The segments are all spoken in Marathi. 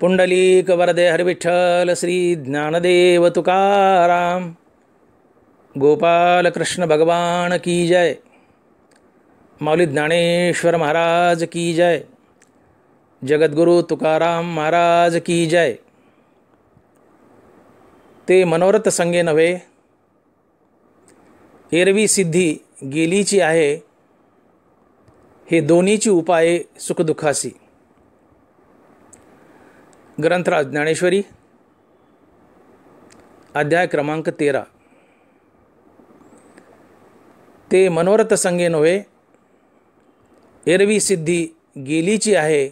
पुंडलीक वरदे हरिविठ्ठल श्री ज्ञानदेव तुकाराम. गोपाल कृष्ण भगवान की जय. माऊली ज्ञानेश्वर महाराज की जय. जगद्गुरु तुकाराम महाराज की जय. ते मनोरथ संगे नव्हे, एरवी सिद्धी गेलीची आहे, हे दोन्हीची उपाये सुखदुःखासी. ग्रंथराज ज्ञानेश्वरी अध्याय क्रमांक 13. ते मनोरथ संगे नव्हे, एरवी सिद्धी गेलीची आहे,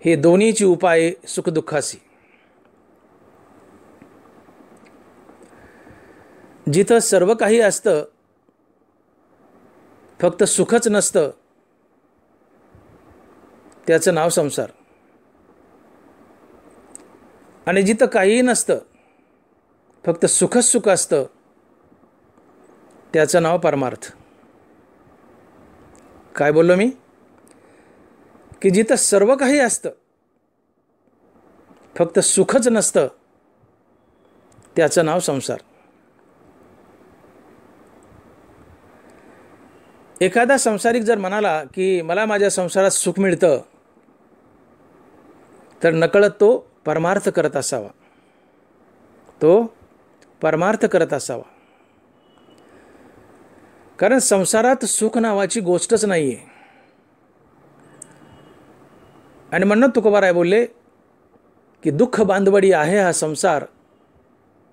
हे दोन्हीची उपाये सुखदुःखासी. जिथं सर्व काही असतं, फक्त सुखच नसतं, त्याचं नाव संसार. आणि जिथं काहीही नसतं, फक्त सुखच सुख असतं, त्याचं नाव परमार्थ. काय बोललो मी? की जिथं सर्व काही असतं, फक्त सुखच नसतं, त्याचं नाव संसार. एखादा संसारिक जर म्हणाला की मला माझ्या संसारात सुख मिळतं, तर नकळत तो परमार्थ करत असावा. तो परमार्थ करत असावा. कारण संसारात सुख नावाची गोष्टच नाही आहे. आणि म्हणून तुकोबाराय बोलले की दुःख बांधवडी आहे हा संसार,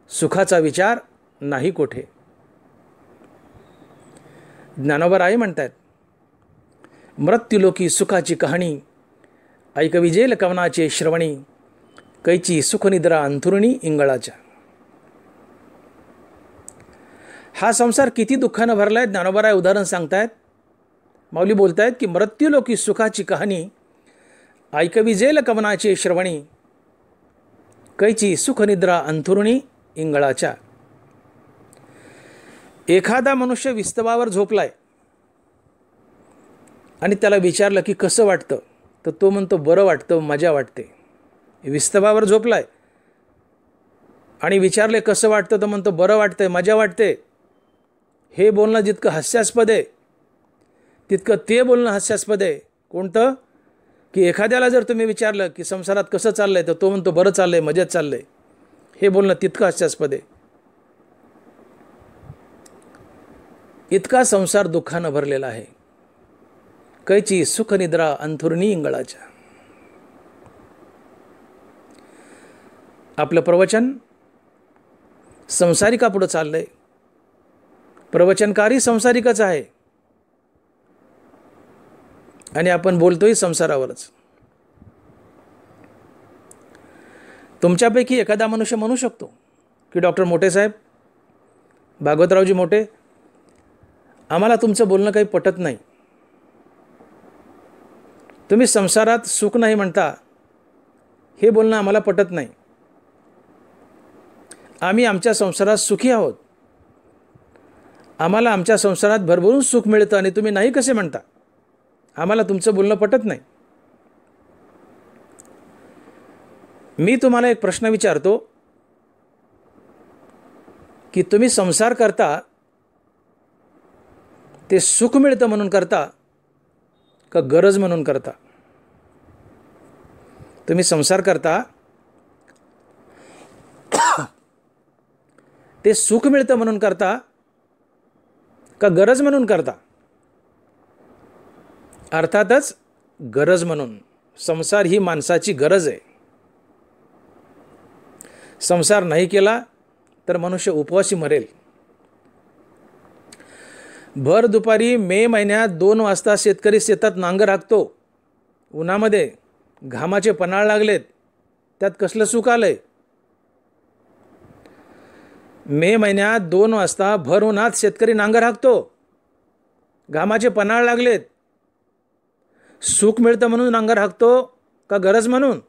सुखाचा विचार नाही कोठे. ज्ञानोबराय म्हणतात, मृत्युलोकी सुखाची कहाणी ऐकविजेल कवनाचे श्रवणी, कैची सुखनिद्रा अंथरुणी इंगळाच्या. हा संसार किती दुःखानं भरलाय. ज्ञानोबराय उदाहरण सांगतायत. माऊली बोलतायत की मृत्युलोकी सुखाची कहाणी ऐकविजेल कवनाचे श्रवणी, कैची सुखनिद्रा अंथरुणी इंगळाच्या. एखादा मनुष्य विस्तवावर झोपलाय आणि त्याला विचारलं की कसं वाटतं, तर तो म्हणतो बरं वाटतं, मजा वाटते. विस्तवावर झोपलाय आणि विचारले कसं वाटतं, तर म्हणतो बरं वाटतंय, मजा वाटते. हे बोलणं जितकं हास्यास्पद आहे, तितकं ते बोलणं हास्यास्पद आहे. कोणतं? की एखाद्याला जर तुम्ही विचारलं की संसारात कसं चाललंय, तर तो म्हणतो बरं चाललंय, मजेत चाललंय. हे बोलणं तितकं हास्यास्पद आहे. इतका संसार दुःखानं भरलेला आहे. कैची सुखनिद्रा अंथरुणी इंगळाच्या. आपलं प्रवचन संसारिकापुढं चाललंय. प्रवचनकारी संसारिकच आहे आणि आपण बोलतोय संसारावरच. तुमच्यापैकी एखादा मनुष्य म्हणू शकतो की डॉक्टर मोठे साहेब, भागवतरावजी मोठे, आम्हाला तुमचं बोलणं काही पटत नाही. तुम्ही संसारात सुख नाही म्हणता, हे बोलणं आम्हाला पटत नाही. आम्ही आमच्या संसारात सुखी आहोत. आम्हाला आमच्या संसारात भरभरून सुख मिळतं आणि तुम्ही नाही कसे म्हणता? आम्हाला तुमचं बोलणं पटत नाही. मी तुम्हाला एक प्रश्न विचारतो की तुम्ही संसार करता ते सुख मिळतं म्हणून करता का गरज म्हणून करता? तुम्ही संसार करता ते सुख मिळतं म्हणून करता का गरज म्हणून करता? अर्थातच गरज म्हणून. संसार ही माणसाची गरज आहे. संसार नाही केला तर मनुष्य उपवासी मरेल. भर दुपारी मे महिन्यात 2 वाजता शेतकरी शेतात नांगर हाकतो. उन्हामध्ये घामाचे पन्हाळ लागलेत, त्यात कसलं सुख आलंय? मे महिन्यात 2 वाजता भर उन्हात शेतकरी नांगर हाकतो, घामाचे पन्हाळ लागलेत. सुख मिळतं म्हणून नांगर हाकतो का गरज म्हणून?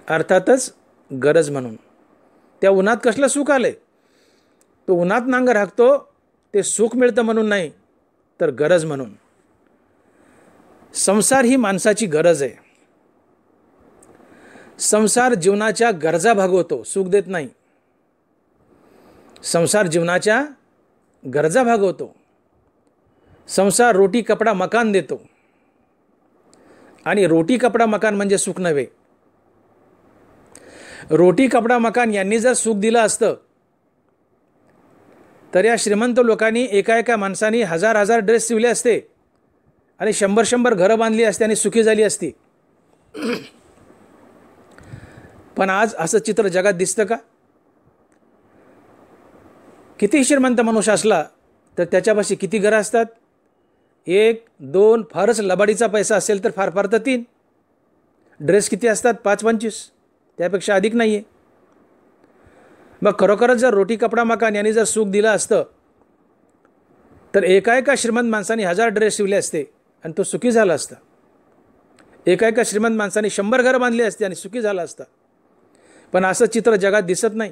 अर्थातच गरज म्हणून. त्या उन्हात कसलं सुख आलंय? तो उन्हात नांगर हाकतो ते सुख मिळतं म्हणून नाही, तर गरज म्हणून. संसार ही माणसाची गरज आहे. संसार जीवनाच्या गरजा भागवतो, सुख देत नाही. संसार जीवनाच्या गरजा भागवतो. संसार रोटी कपडा मकान देतो. आणि रोटी कपडा मकान म्हणजे सुख नव्हे. रोटी कपडा मकान यांनी जर सुख दिलं असतं तर या श्रीमंत लोकांनी एका माणसाने हजार ड्रेस शिवले असते आणि 100 घरं बांधली असते आणि सुखी झाली असती. पण आज असं चित्र जगात दिसतं का? किती श्रीमंत मनुष्य असला तर त्याच्यापाशी किती घरं असतात? 1, 2, फारच लबाडीचा पैसा असेल तर फार तर 3. ड्रेस किती असतात? 5-25, त्यापेक्षा अधिक नाही आहे. मग खरोखरच जर रोटी कपडा मकान यांनी जर सुख दिलं असतं तर एका श्रीमंत माणसाने 1000 ड्रेस शिवले असते आणि तो सुखी झाला असता. एका श्रीमंत माणसाने 100 घरं बांधली असते आणि सुखी झाला असता. पण असं चित्र जगात दिसत नाही.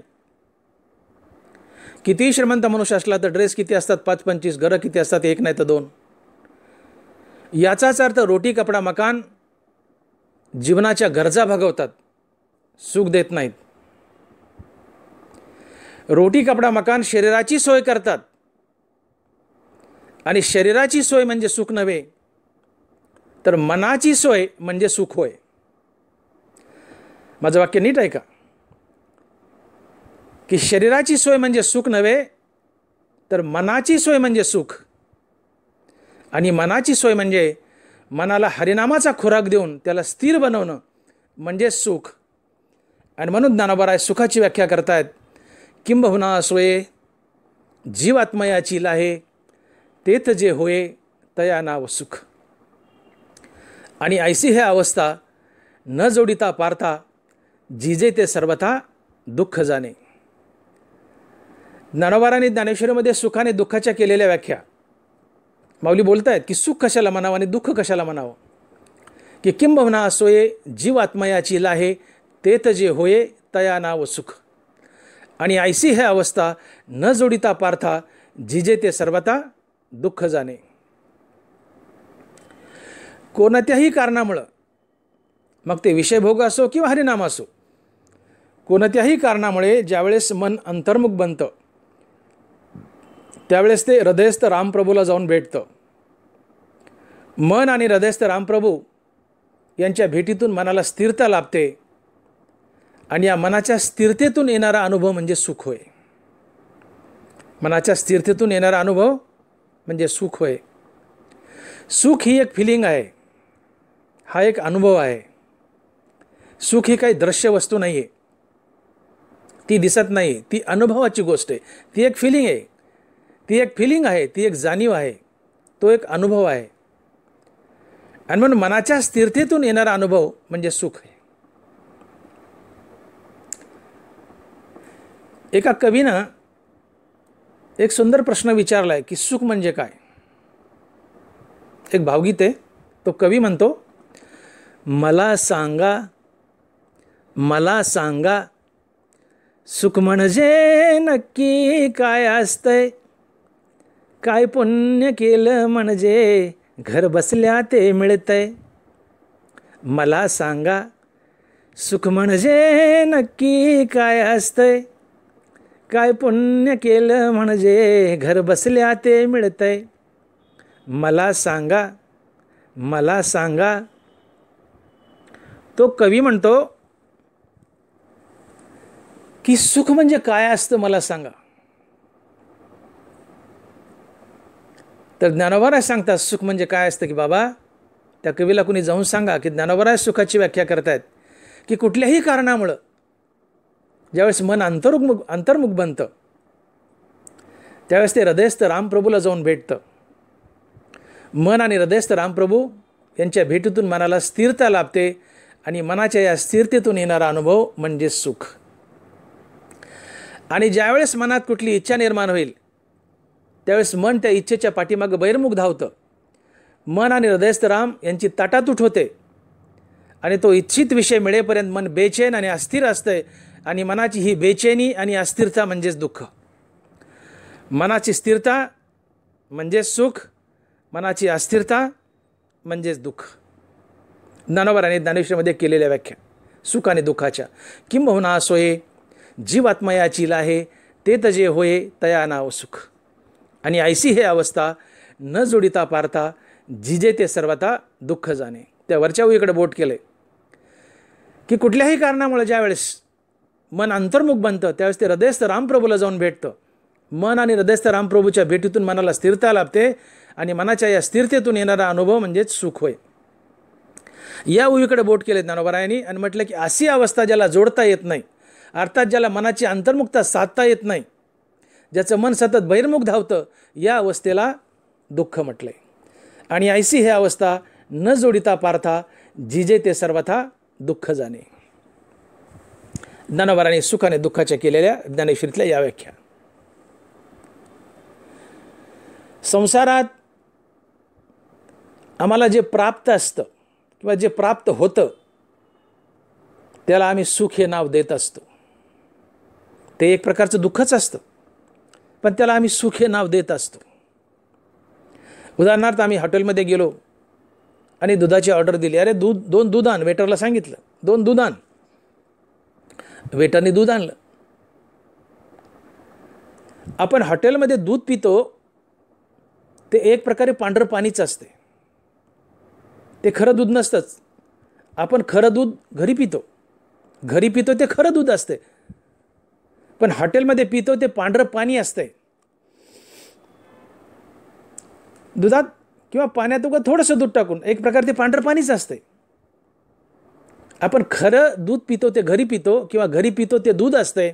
कितीही श्रीमंत मनुष्य असला तर ड्रेस किती असतात? 5-25, घरं किती असतात? 1 नाही तर 2. याचाच अर्थ रोटी कपडा मकान जीवनाच्या गरजा भागवतात, सुख देत नाहीत. रोटी कपडा मकान शरीराची सोय करतात आणि शरीराची सोय म्हणजे सुख नव्हे तर मनाची सोय म्हणजे सुख होय. माझं वाक्य नीट आहे का? की शरीराची सोय म्हणजे सुख नव्हे तर मनाची सोय म्हणजे सुख. आणि मनाची सोय म्हणजे मनाला हरिनामाचा खुराक देऊन त्याला स्थिर बनवणं म्हणजे सुख. आणि म्हणून ज्ञानोबा सुखाची व्याख्या करतायत. किंबहुना सोये जीवात्मयाची लाहे, तेथ जे होये तया नाव सुख. आणि ऐसी हे अवस्था न जोडिता पार्था, जिजे ते सर्वथा दुःख जाणे. ज्ञानोबारांनी ज्ञानेश्वरीमध्ये सुखाने दुःखाच्या केलेल्या व्याख्या. माऊली बोलतायत की सुख कशाला म्हणावं आणि दुःख कशाला म्हणावं. की किंबहुना सोये जीवात्मयाची लाहे, तेथ जे होये तया नाव सुख. आणि ऐसी हे अवस्था न जोडिता पार्था, जिजे ते सर्वथा दुःख जाणे. कोणत्याही कारणामुळं, मग ते विषयभोग असो किंवा हरिनाम असो, कोणत्याही कारणामुळे ज्यावेळेस मन अंतर्मुख बनतं त्यावेळेस ते हृदयस्थ रामप्रभूला जाऊन भेटतं. मन आणि हृदयस्थ रामप्रभू यांच्या भेटीतून मनाला स्थिरता लाभते आणि या मनाच्या स्थिरतेतून येणारा अनुभव म्हणजे सुख होय. मनाच्या स्थिरतेतून येणारा अनुभव म्हणजे सुख होय. सुख ही एक फिलिंग आहे, हा एक अनुभव आहे. सुख ही काही दृश्य वस्तू नाही आहे, ती दिसत नाही, ती अनुभवाची गोष्ट आहे. ती एक फिलिंग आहे, ती एक फिलिंग आहे, ती एक जाणीव आहे, तो एक अनुभव आहे. आणि म्हणून मनाच्या स्थिरतेतून येणारा अनुभव म्हणजे सुख आहे. एका कवीनं एक सुंदर प्रश्न विचारला आहे की सुख म्हणजे काय. एक भावगीत आहे, तो कवी म्हणतो, मला सांगा, मला सांगा, सुख म्हणजे नक्की काय असतंय, काय पुण्य केलं म्हणजे घर बसल्या ते मिळतंय. मला सांगा, सुख म्हणजे नक्की काय असतंय, काय पुण्य केलं म्हणजे घर बसल्या ते मिळतंय. मला सांगा, मला सांगा. तो कवी म्हणतो की सुख म्हणजे काय असतं मला सांगा. तर ज्ञानोबा सांगतात सुख म्हणजे काय असतं. की बाबा त्या कवीला कुणी जाऊन सांगा की ज्ञानोबा सुखाची व्याख्या करतायत की कुठल्याही कारणामुळं ज्यावेळेस मन अंतर्मुख बनतं त्यावेळेस ते हृदयस्थ रामप्रभूला जाऊन भेटतं. मन आणि हृदयस्थ रामप्रभू यांच्या भेटीतून मनाला स्थिरता लाभते आणि मनाच्या या स्थिरतेतून येणारा अनुभव म्हणजे सुख. आणि ज्यावेळेस मनात कुठली इच्छा निर्माण होईल त्यावेळेस मन त्या इच्छेच्या पाठीमागं बहिर्मुख धावतं. मन आणि हृदयस्थ राम यांची ताटातूट होते आणि तो इच्छित विषय मिळेपर्यंत मन बेचैन आणि अस्थिर असतंय. आणि मनाची ही बेचैनी आणि अस्थिरता म्हणजेच दुःख. मनाची स्थिरता म्हणजेच सुख, मनाची अस्थिरता म्हणजेच दुःख. ज्ञानोबारांनी ज्ञानेश्वरीमध्ये केलेल्या व्याख्या. सुख आणि दुःखाच्या. किंबहुना सोये जीवात्मयाची लाहे, ते तजे होये तया नाव सुख. आणि ऐसी हे अवस्था न जोडिता पार्था, जिजे ते सर्वथा दुःख जाणे. त्या वरच्या उईकडे बोट केले की कुठल्याही कारणामुळे ज्यावेळेस मन अंतर्मुख बनतं त्यावेळेस ते हृदयस्थ रामप्रभूला जाऊन भेटतं. मन आणि हृदयस्थ रामप्रभूच्या भेटीतून मनाला स्थिरता लाभते आणि मनाच्या या स्थिरतेतून येणारा अनुभव म्हणजेच सुख होय. या उईकडे बोट केले ज्ञानोबरायांनी आणि म्हटलं की अशी अवस्था ज्याला जोडता येत नाही, अर्थात ज्याला मनाची अंतर्मुखता साधता येत नाही, ज्याचं मन सतत बहिर्मुख धावतं, या अवस्थेला दुःख म्हटलंय. आणि ऐसी हे अवस्था न जोडिता पार्था, जिजे ते सर्वथा दुःख जाणे. ज्ञानोबरांनी सुख आणि दुःखाच्या केलेल्या ज्ञानेश्वरीतल्या या व्याख्या. संसारात आम्हाला जे प्राप्त असतं किंवा जे प्राप्त होतं त्याला आम्ही सुख हे नाव देत असतो. ते एक प्रकारचं दुःखच असतं, पण त्याला आम्ही सुख हे नाव देत असतो. उदाहरणार्थ आम्ही हॉटेलमध्ये गेलो आणि दुधाची ऑर्डर दिली. अरे दोन दूध आण, वेटरला सांगितलं 2 दूध आण. वेटरने दूध आणलं. आपण हॉटेलमध्ये दूध पितो ते एक प्रकारे पांढरं पाणीच असते, ते खरं दूध नसतंच. आपण खरं दूध घरी पितो ते खरं दूध असते, पण हॉटेलमध्ये पितो ते पांढरं पाणी असते. दुधात किंवा पाण्यात उगा थोडंसं दूध टाकून एक प्रकारे ते पांढरं पाणीच असते. आपण खरं दूध पितो ते घरी पितो किंवा घरी पितो ते दूध असते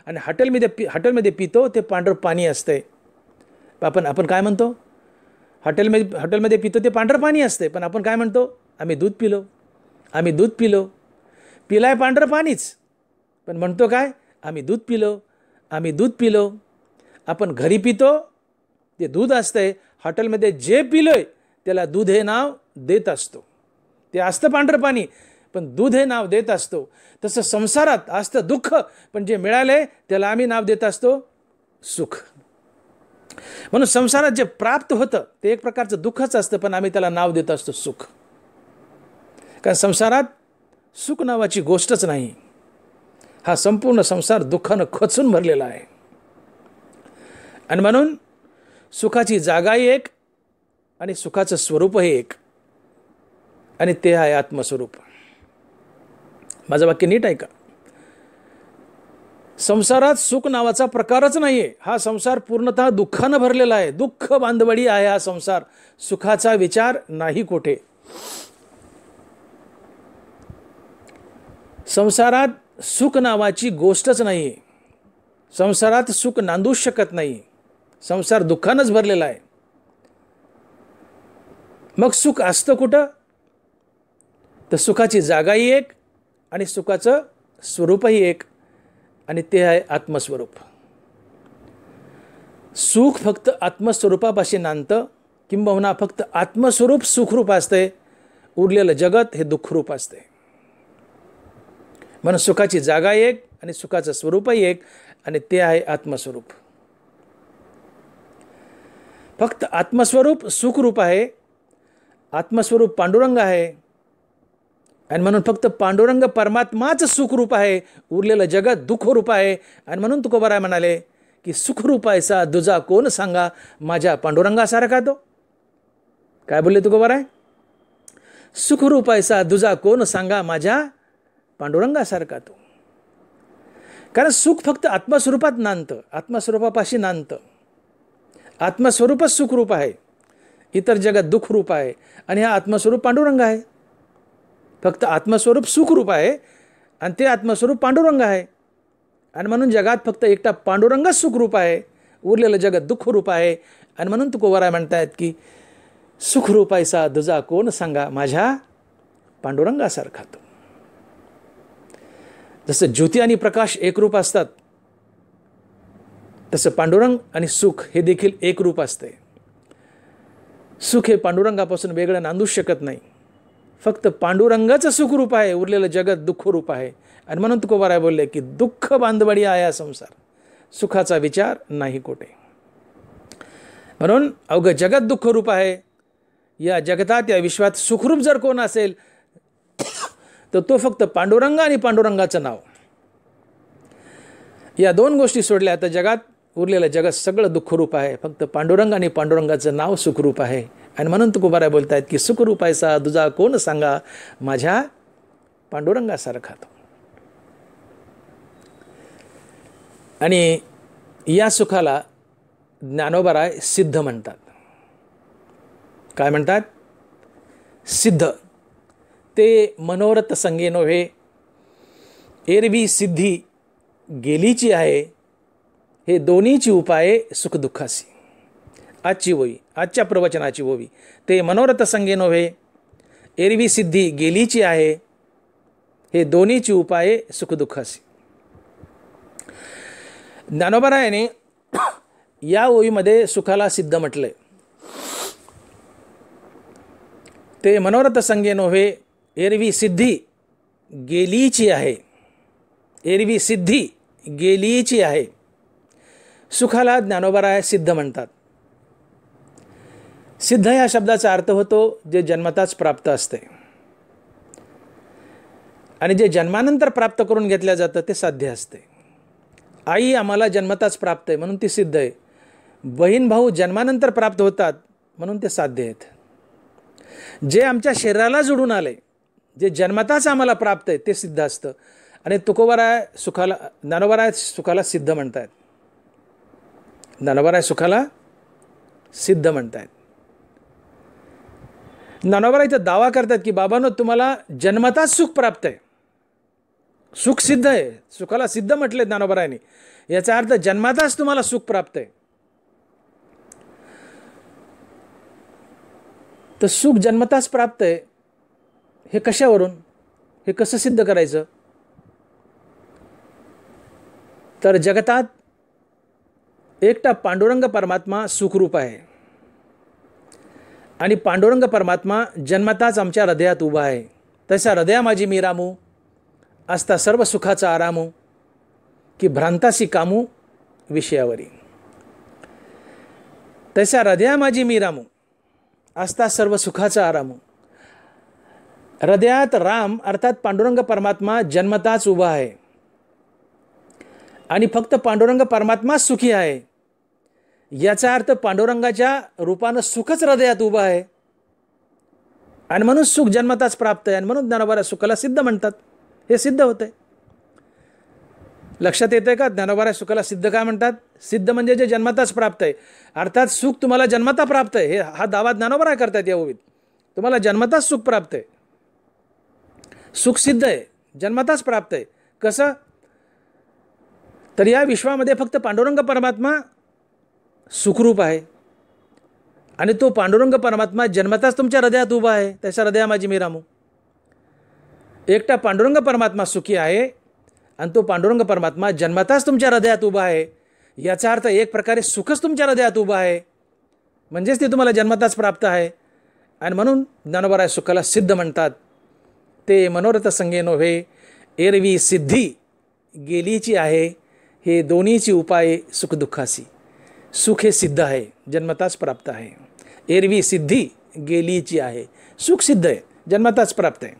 आणि हॉटेलमध्ये पितो ते पांढरं पाणी असते. आपण काय म्हणतो? हॉटेलमध्ये पितो ते पांढरं पाणी असते, पण आपण काय म्हणतो? आम्ही दूध पिलो. पिलाय पांढरं पाणीच, पण म्हणतो काय? आम्ही दूध पिलो. आपण घरी पितो ते दूध असते, हॉटेलमध्ये जे पिलोय त्याला दूध हे नाव देत असतो. ते असतं पांढरं पाणी, पण दूध हे नाव देत असतो. तसं संसारात असतं दुःख, पण जे मिळाले त्याला आम्ही नाव देत असतो सुख. म्हणून संसारात जे प्राप्त होतं ते एक प्रकारचं दुःखच असतं, पण आम्ही त्याला नाव देत असतो सुख. कारण संसारात सुख नावाची गोष्टच नाही. हा संपूर्ण संसार दुःखानं खचून भरलेला आहे. आणि म्हणून सुखाची जागाही एक आणि सुखाचं स्वरूपही एक, आणि ते आहे आत्मस्वरूप. माझं वाक्य नीट ऐका. संसारात सुख नावाचा प्रकारच नाहीये. हा संसार पूर्णतः दुःखानं भरलेला आहे. दुःख बांधवडी आहे हा संसार. सुखाचा विचार नाही कोठे. संसारात सुख नावाची गोष्टच नाहीये. संसारात सुख नांदूच शकत नाही. संसार दुःखानंच भरलेला आहे. मग सुख असतं कुठं? तर सुखाची जागाही एक आणि सुखाचं स्वरूपही एक, आणि ते आहे आत्मस्वरूप. सुख फक्त आत्मस्वरूपापाशी नांदतं, किंबहुना फक्त आत्मस्वरूप सुखरूप असते. उरलेलं जगत हे दुःखरूप असते. म्हणून सुखाची जागा एक आणि सुखाचं स्वरूपही एक, आणि ते आहे आत्मस्वरूप. फक्त आत्मस्वरूप सुखरूप आहे. आत्मस्वरूप पांडुरंग आहे, आणि म्हणून फक्त पांडुरंग परमात्माच सुखरूप आहे. उरलेलं जगत दुःखरूप आहे. आणि म्हणून तुकोबाराय म्हणाले की सुखरूप ऐसा दुजा कोण सांगा, माझ्या पांडुरंगासारखा तो. काय बोलले तुकोबाराय? सुखरूप ऐसा दुजा कोण सांगा, माझ्या पांडुरंगासारखा तो. कारण सुख फक्त आत्मस्वरूपात नांदतं, आत्मस्वरूपापाशी नांदतं. आत्मस्वरूपच सुखरूप आहे, इतर जगत दुःखरूप आहे, आणि हा आत्मस्वरूप पांडुरंग आहे. फक्त आत्मस्वरूप सुखरूप आहे आणि ते आत्मस्वरूप पांडुरंग आहे. आणि म्हणून जगात फक्त एकटा पांडुरंगच सुखरूप आहे, उरलेलं जगत दुःखरूप आहे. आणि म्हणून तुकोबाराय म्हणतायत की सुखरूप ऐसा दुजा कोण सांगा, माझ्या पांडुरंगासारखा तो. जसं ज्योती आणि प्रकाश एकरूप असतात, तसं पांडुरंग आणि सुख हे देखील एकरूप असते. सुख हे पांडुरंगापासून वेगळं नांदूच शकत नाही. फक्त पांडुरंगाच सुखरूप आहे, उरलेलं जगत दुःखरूप आहे. आणि म्हणून तुकोबाराय बोलले की दुःख बांधवडी आहे हा संसार, सुखाचा विचार नाही कोठे. म्हणून अवघं जगत दुःखरूप आहे. या जगतात, या विश्वात सुखरूप जर कोण असेल तर तो फक्त पांडुरंग आणि पांडुरंगाचं नाव. या दोन गोष्टी सोडल्या तर जगात उरलेलं जगत सगळं दुःखरूप आहे. फक्त पांडुरंग आणि पांडुरंगाचं नाव सुखरूप आहे. आणि म्हणून तुकोबाराय बोलतायत की सुखरूप आहेसा तुझा कोण सांगा, माझ्या पांडुरंगासारखा तो. आणि या सुखाला ज्ञानोबाराय सिद्ध म्हणतात. काय म्हणतात? सिद्ध. ते मनोरथ संगे नव्हे, एरवी सिद्धी गेलीची आहे, हे दोन्हीची उपाये सुखदुःखासी. आजची ओवी, आजच्या प्रवचनाची ओवी. ते मनोरथ संगे नव्हे, एरवी सिद्धी गेलीची आहे, हे दोन्हीची उपाये सुखदुःखासी. ज्ञानोबारायाने या ओवीमध्ये सुखाला सिद्ध म्हटलंय. ते मनोरथ संगे नव्हे, एरवी सिद्धी गेलीची आहे, एरवी सिद्धी गेलीची आहे. सुखाला ज्ञानोबाराय सिद्ध म्हणतात. सिद्ध या शब्दाचा अर्थ होतो जे जन्मताच प्राप्त असते, आणि जे जन्मानंतर प्राप्त करून घेतल्या जातं ते साध्य असते. आई आम्हाला जन्मताच प्राप्त आहे म्हणून ती सिद्ध आहे. बहीण भाऊ जन्मानंतर प्राप्त होतात म्हणून ते साध्य आहेत. जे आमच्या शरीराला जोडून आले, जे जन्मताच आम्हाला प्राप्त आहे ते सिद्ध असतं. आणि तुकोबाराय सुखाला, ज्ञानोबाराय सुखाला सिद्ध म्हणतायत. ज्ञानोबाराय सुखाला सिद्ध म्हणतायत. ज्ञानोबाराय इथं दावा करतात की बाबांनो तुम्हाला जन्मताच सुख प्राप्त आहे, सुख सिद्ध आहे. सुखाला सिद्ध म्हटले ज्ञानोबारायने, याचा अर्थ जन्माताच तुम्हाला सुख प्राप्त आहे. तर सुख जन्मताच प्राप्त आहे हे कशावरून, हे कसं सिद्ध करायचं? तर जगतात एकटा पांडुरंग परमात्मा सुखरूप आहे, आणि पांडुरंग परमात्मा जन्मताच आमच्या हृदयात उभा आहे. तसा हृदया माझी मी रामू, असता सर्व सुखाचा आरामू, की भ्रांतासी कामू विषयावरी. तसा हृदया माझी मी रामू, असता सर्व सुखाचा आरामू. हृदयात राम अर्थात पांडुरंग परमात्मा जन्मताच उभा आहे, आणि फक्त पांडुरंग परमात्माच सुखी आहे. याचा अर्थ पांडुरंगाच्या रूपानं सुखच हृदयात उभं आहे, आणि म्हणून सुख जन्मताच प्राप्त आहे. आणि म्हणून ज्ञानोबाराय सुखाला सिद्ध म्हणतात. हे सिद्ध होतंय. लक्षात येतंय का ज्ञानोबाराय सुखाला सिद्ध का म्हणतात? सिद्ध म्हणजे जे जन्मताच प्राप्त आहे, अर्थात सुख तुम्हाला जन्मता प्राप्त आहे. हे हा दावा ज्ञानोबाराय करतात या ओवीत. तुम्हाला जन्मताच सुख प्राप्त आहे, सुख सिद्ध आहे, जन्मताच प्राप्त आहे. कसं? तर या विश्वामध्ये फक्त पांडुरंग परमात्मा सुखरूप आहे, आणि तो पांडुरंग परमात्मा जन्मताच तुमच्या हृदयात उभा आहे. त्याच्या हृदया माझी मी रामू. एकटा पांडुरंग परमात्मा सुखी आहे, आणि तो पांडुरंग परमात्मा जन्मताच तुमच्या हृदयात उभा आहे. याचा अर्थ एक प्रकारे सुखच तुमच्या हृदयात उभा आहे, म्हणजेच ते तुम्हाला जन्मताच प्राप्त आहे. आणि म्हणून ज्ञानोबाराय सुखाला सिद्ध म्हणतात. ते मनोरथ संगे नव्हे, एरवी सिद्धी गेलीची आहे, हे दोन्हीची उपाय सुखदुःखासी. सुख हे सिद्ध आहे, जन्मताच प्राप्त आहे. एरवी सिद्धी गेलीची आहे, सुख सिद्ध आहे, जन्मताच प्राप्त आहे.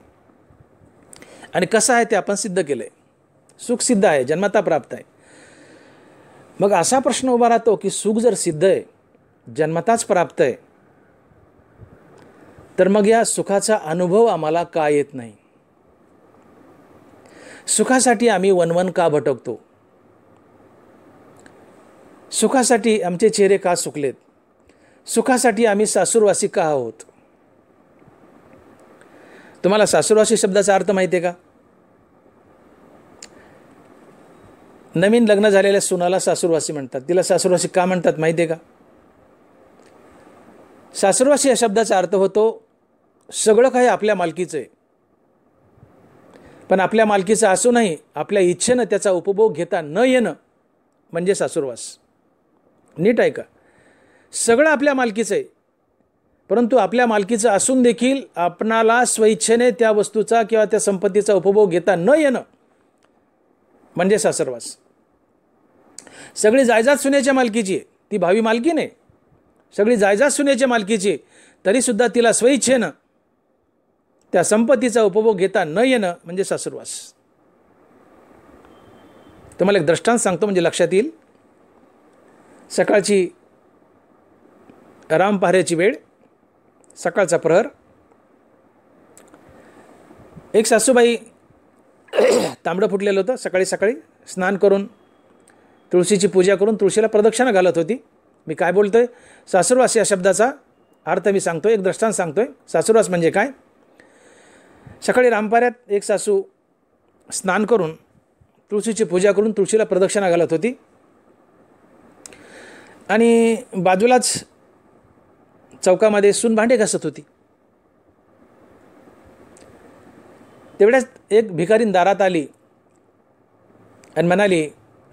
आणि कसं आहे ते आपण सिद्ध केलं आहे. सुख सिद्ध आहे, जन्मता प्राप्त आहे. मग असा प्रश्न उभा राहतो की सुख जर सिद्ध आहे, जन्मताच प्राप्त आहे, तर मग या सुखाचा अनुभव आम्हाला का येत नाही? सुखासाठी आम्ही वनवन का भटकतो? सुखासाठी आमचे चेहरे का सुकलेत? सुखासाठी आम्ही सासूरवासी का आहोत? तुम्हाला सासूरवासी शब्दाचा अर्थ माहिती आहे का? नवीन लग्न झालेल्या सुनाला सासूरवासी म्हणतात. तिला सासूरवासी का म्हणतात माहिती आहे का? सासूरवासी या शब्दाचा अर्थ होतो सगळं काही आपल्या मालकीचं आहे, पण आपल्या मालकीचं असूनही आपल्या इच्छेनं त्याचा उपभोग घेता न येणं म्हणजे सासूरवास. नीट आहे का? सगळं आपल्या मालकीचं आहे, परंतु आपल्या मालकीचं असून देखील आपणाला स्वइच्छेने त्या वस्तूचा किंवा त्या संपत्तीचा उपभोग घेता न येणं म्हणजे सासरवास. सगळी जायदाद सुनेच्या मालकीची आहे, ती भावी मालकी नाही. सगळी जायदाद सुनेच्या मालकीची, तरीसुद्धा तिला स्वइच्छेनं त्या संपत्तीचा उपभोग घेता न येणं म्हणजे सासुरवास. तुम्हाला एक दृष्टांत सांगतो म्हणजे लक्षात येईल. सकाळची रामपहाऱ्याची वेळ, सकाळचा प्रहर. एक सासूबाई तांबडं फुटलेलं होतं, सकाळी सकाळी स्नान करून तुळशीची पूजा करून तुळशीला प्रदक्षिणा घालत होती. मी काय बोलतोय, सासुरवास या शब्दाचा अर्थ मी सांगतोय, एक दृष्टांत सांगतोय. सासुरवास म्हणजे काय? सकाळी रामपाऱ्यात एक सासू स्नान करून तुळशीची पूजा करून तुळशीला प्रदक्षिणा घालत होती आणि बाजूलाच चौकामध्ये सून भांडे घासत होती. तेवढ्याच एक भिकारीन दारात आली आणि म्हणाली,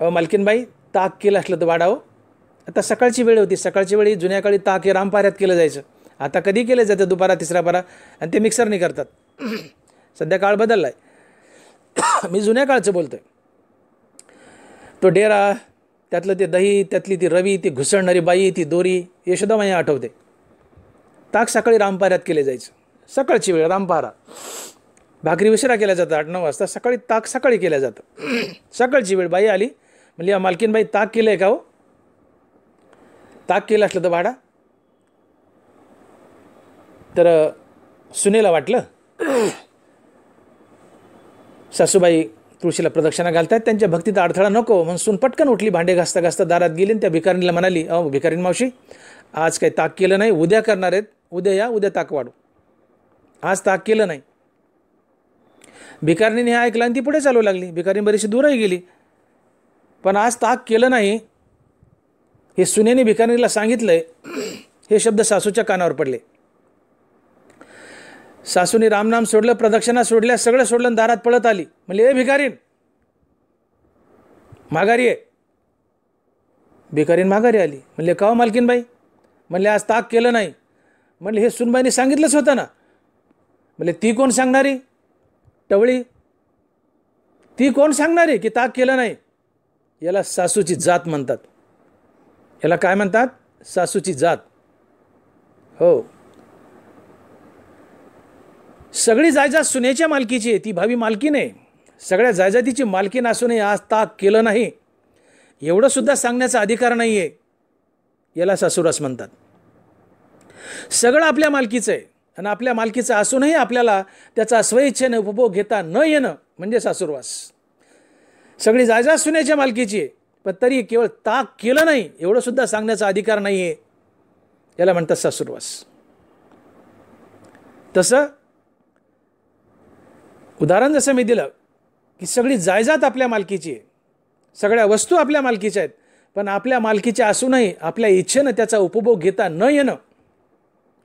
अहो मालकीनबाई, ताक केलं असलं तर वाढावं. आता सकाळची वेळ होती. सकाळची वेळी जुन्या काळी ताक हे रामपाऱ्यात केलं जायचं. आता कधी केलं जातं, दुपारा तिसरा पारा, आणि ते मिक्सरने करतात. सध्या काळ बदलला आहे. मी जुन्या काळचं बोलतोय. तो डेरा, त्यातलं ते दही, त्यातली ती रवी, ती घुसळणारी बाई, ती दोरी, यशोदामाई आठवते. ताक सकाळी रामपाऱ्यात केले जायचं. सकाळची वेळ रामपारा. भाकरी उशिरा केल्या जातं, 8-9 वाजता. सकाळी ताक सकाळी केल्या जातं. सकाळची वेळ. बाई आली, म्हणली, मालकीनबाई ताक केलं आहे का हो? ताक केलं असलं तर वाढा. तर सुनेला वाटलं सासूबाई तुळशीला प्रदक्षिणा घालतायत, त्यांच्या भक्तीत अडथळा नको म्हणून सून पटकन उठली, भांडे घासता घासता दारात गेली आणि त्या भिकारीला म्हणाली, अहो भिकारीन मावशी, आज काही ताक केलं नाही, उद्या करणार आहेत, उद्या या, उद्या ताक वाढू. आज ताक केलं नाही. भिकारीने हे ऐकलं आणि ती पुढे चालू लागली. भिकारीन बरीचशी दूरही गेली. पण आज ताक केलं नाही हे सुनेने भिकारीला सांगितलंय, हे शब्द सासूच्या कानावर पडले. सासूने रामनाम सोडलं, प्रदक्षिणा सोडल्या, सगळं सोडलं, दारात पळत आली. म्हणले, ए भिकारीन, माघारी आहे. भिकारीन माघारी आली. म्हणले, का हो मालकीनबाई? म्हणले, आज ताक केलं नाही. म्हणले, हे सुनबाईने सांगितलंच होतं ना. म्हणले, ती कोण सांगणारी? टवळी. ती कोण सांगणारी की ताक केलं नाही? याला सासूची जात म्हणतात. याला काय म्हणतात? सासूची जात. हो, सगळी जायदाद सुनेच्या मालकीची आहे, ती भावी मालकीन आहे. सगळ्या जायदादीची मालकीन असूनही आज ताक केलं नाही एवढं सुद्धा सांगण्याचा अधिकार नाही आहे. याला सासुरवास म्हणतात. सगळं आपल्या मालकीचं आहे आणि आपल्या मालकीचं असूनही आपल्याला त्याचा स्वइच्छेने उपभोग घेता न येणं म्हणजे सासुरवास. सगळी जायदाद सुनेच्या मालकीची आहे, पण तरी केवळ ताक केलं नाही एवढं सुद्धा सांगण्याचा अधिकार नाही आहे. याला म्हणतात सासुरवास. तसं उदाहरण जसं मी दिलं की सगळी जायदाद आपल्या मालकीची आहे, सगळ्या वस्तू आपल्या मालकीच्या आहेत, पण आपल्या मालकीच्या असूनही आपल्या इच्छेनं त्याचा उपभोग घेता न येणं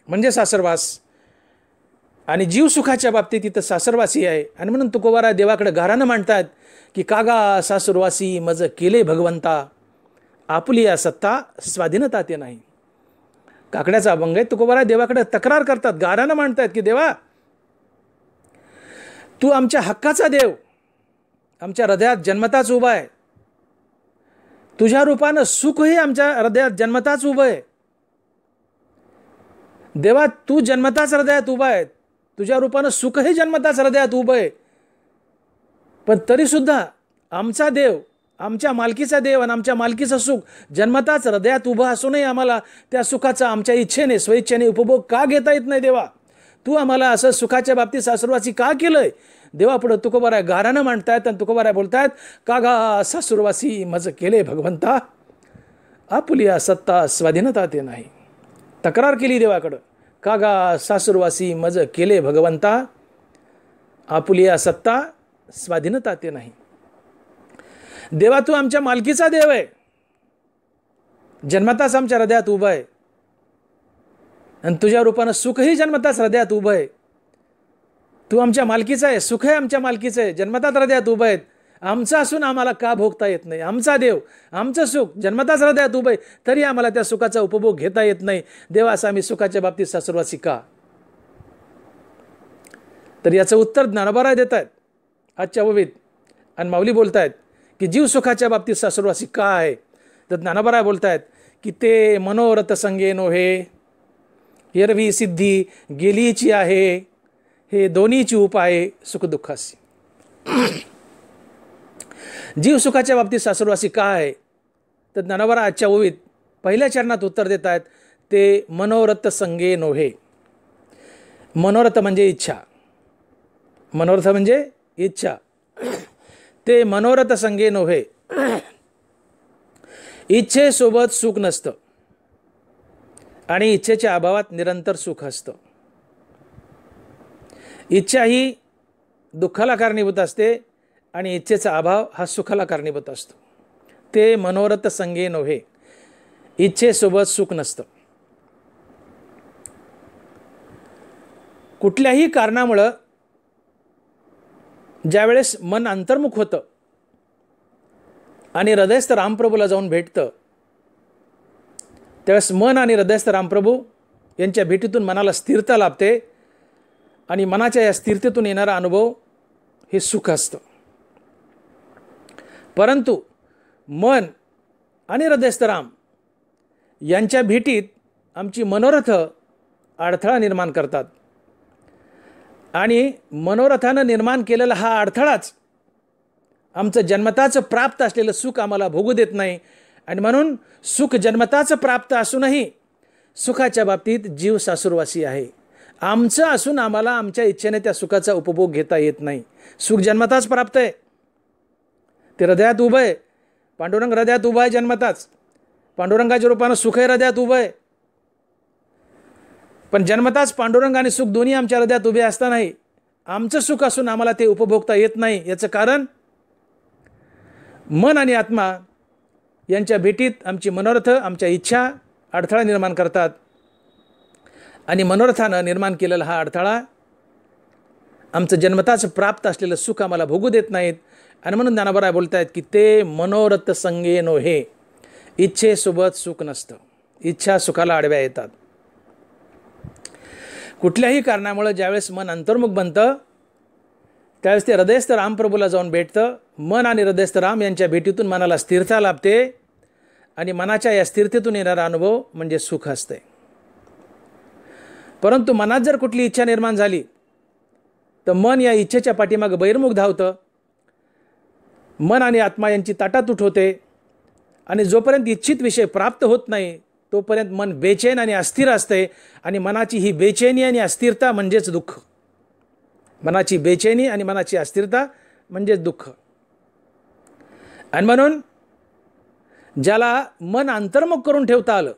म्हणजे सासरवास. आणि जीवसुखाच्या बाबतीत तिथं सासरवासी आहे. आणि म्हणून तुकोबारा देवाकडे गारानं म्हणतात की कागा सासुरवासी मज केले भगवंता, आपुली या सत्ता स्वाधीनता ते नाही. काकड्याचा अभंग आहे. तुकोबारा देवाकडे तक्रार करतात, गारानं म्हणतात की देवा, तू आमच्या हक्काचा देव, आमच्या हृदयात जन्मताच उभा आहे. तुझ्या रूपानं सुखही आमच्या हृदयात जन्मताच उभं आहे. देवा, तू जन्मताच हृदयात उभा आहे, तुझ्या रूपानं सुखही जन्मताच हृदयात उभं आहे. पण तरीसुद्धा आमचा देव, आमच्या मालकीचा देव आणि आमच्या मालकीचं सुख जन्मताच हृदयात उभं असूनही आम्हाला त्या सुखाचा आमच्या इच्छेने स्वइच्छेने उपभोग का घेता येत नाही? देवा, तू आम्हाला असं सुखाच्या बाबतीत सासुरवासी का केलंय? देवापुढं तुकोबाराय गारानं मांडतायत आणि तुकोबाराय बोलतायत, कागा सासुरवासी मज केले भगवंता, आपुलिया सत्ता स्वाधीनता ते नाही. तक्रार केली देवाकडं, कागा सासुरवासी मज केले भगवंता, आपुलिया सत्ता स्वाधीनता ते नाही. देवा, तू आमच्या मालकीचा देव आहे, जन्मताच आमच्या हृदयात उभं आहे आणि तुझ्या रूपानं सुखही जन्मताच हृदयात उभं आहे. तू आमच्या मालकीचा आहे, सुख आहे आमच्या मालकीचं आहे, जन्मताच हृदयात उभं आहेत. आमचं असून आम्हाला का भोगता येत नाही? आमचा देव, आमचं सुख जन्मताच हृदयात उभं आहे, तरी आम्हाला त्या सुखाचा उपभोग घेता येत नाही. देवा, असं आम्ही सुखाच्या बाबतीत सासुरवासी का? तर याचं उत्तर ज्ञानोबाराय देत आहेत आजच्या ओवीत. आणि माऊली बोलतायत की जीव सुखाच्या बाबतीत सासुरवासी का आहे? तर ज्ञानोबाराय बोलतायत की ते मनोरथ संगे नोहे, एरवी सिद्धी गेलीची आहे, हे दोन्हीची उपाय सुखदुःखासी. जीव सुखाच्या बाबतीत सासुरवासी का आहे, तर ज्ञानोबा आजच्या ओवीत पहिल्या चरणात उत्तर देत आहेत, ते मनोरथ संगे नोहे. मनोरथ म्हणजे इच्छा, मनोरथ म्हणजे इच्छा. ते मनोरथ संगे नोहे. इच्छेसोबत सुख नसतं आणि इच्छेच्या अभावात निरंतर सुख असतं. इच्छा ही दुःखाला कारणीभूत असते आणि इच्छेचा अभाव हा सुखाला कारणीभूत असतो. ते मनोरथ संगे नोहे. इच्छेसोबत सुख नसतं. कुठल्याही कारणामुळं ज्यावेळेस मन अंतर्मुख होतं आणि हृदयस्थ रामप्रभूला जाऊन भेटतं, त्यावेळेस मन आणि हृदयस्थ रामप्रभू यांच्या भेटीतून मनाला स्थिरता लाभते आणि मनाच्या या स्थिरतेतून येणारा अनुभव हे सुख असतं. परंतु मन आणि हृदयस्थ राम यांच्या भेटीत आमची मनोरथ अडथळा निर्माण करतात आणि मनोरथानं निर्माण केलेला हा अडथळाच आमचं जन्मताचं प्राप्त असलेलं सुख आम्हाला भोगू देत नाही. आणि म्हणून सुख जन्मताचं प्राप्त असूनही सुखाच्या बाबतीत जीव सासुरवासी आहे. आमचं असून आम्हाला आमच्या इच्छेने त्या सुखाचा उपभोग घेता येत नाही. सुख जन्मताच प्राप्त आहे, ते हृदयात उभं आहे. पांडुरंग हृदयात उभं आहे जन्मताच. पांडुरंगाच्या रूपानं सुख आहे हृदयात उभं आहे. पण जन्मताच पांडुरंग आणि सुख दोन्ही आमच्या हृदयात उभे असतानाही आमचं सुख असून आम्हाला ते उपभोगता येत नाही. याचं कारण मन आणि आत्मा यांच्या भेटीत आमची मनोरथ, आमच्या इच्छा अडथळा निर्माण करतात आणि मनोरथानं निर्माण केलेला हा अडथळा आमचं जन्मताच प्राप्त असलेलं सुख आम्हाला भोगू देत नाहीत. आणि म्हणून ज्ञानोबा बोलत आहेत की ते मनोरथ संगे नोहे. इच्छेसोबत सुख नसतं. इच्छा सुखाला आडव्या येतात. कुठल्याही कारणामुळे ज्यावेळेस मन अंतर्मुख बनतं त्यावेळेस ते हृदयस्थ रामप्रभूला जाऊन भेटतं. मन आणि हृदयस्थ राम यांच्या भेटीतून मनाला स्थिरता लाभते आणि मनाच्या या स्थिरतेतून येणारा अनुभव म्हणजे सुख असते. परंतु मनात जर कुठली इच्छा निर्माण झाली तर मन या इच्छेच्या पाठीमागे बहिर्मुख धावतं. मन आणि आत्मा यांची ताटातूट होते आणि जोपर्यंत इच्छित विषय प्राप्त होत नाही तोपर्यंत मन बेचैन आणि अस्थिर असते. आणि मनाची ही बेचैनी आणि अस्थिरता म्हणजेच दुःख. मनाची बेचैनी आणि मनाची अस्थिरता म्हणजेच दुःख. आणि म्हणून ज्याला मन अंतर्मुख करून ठेवता आलं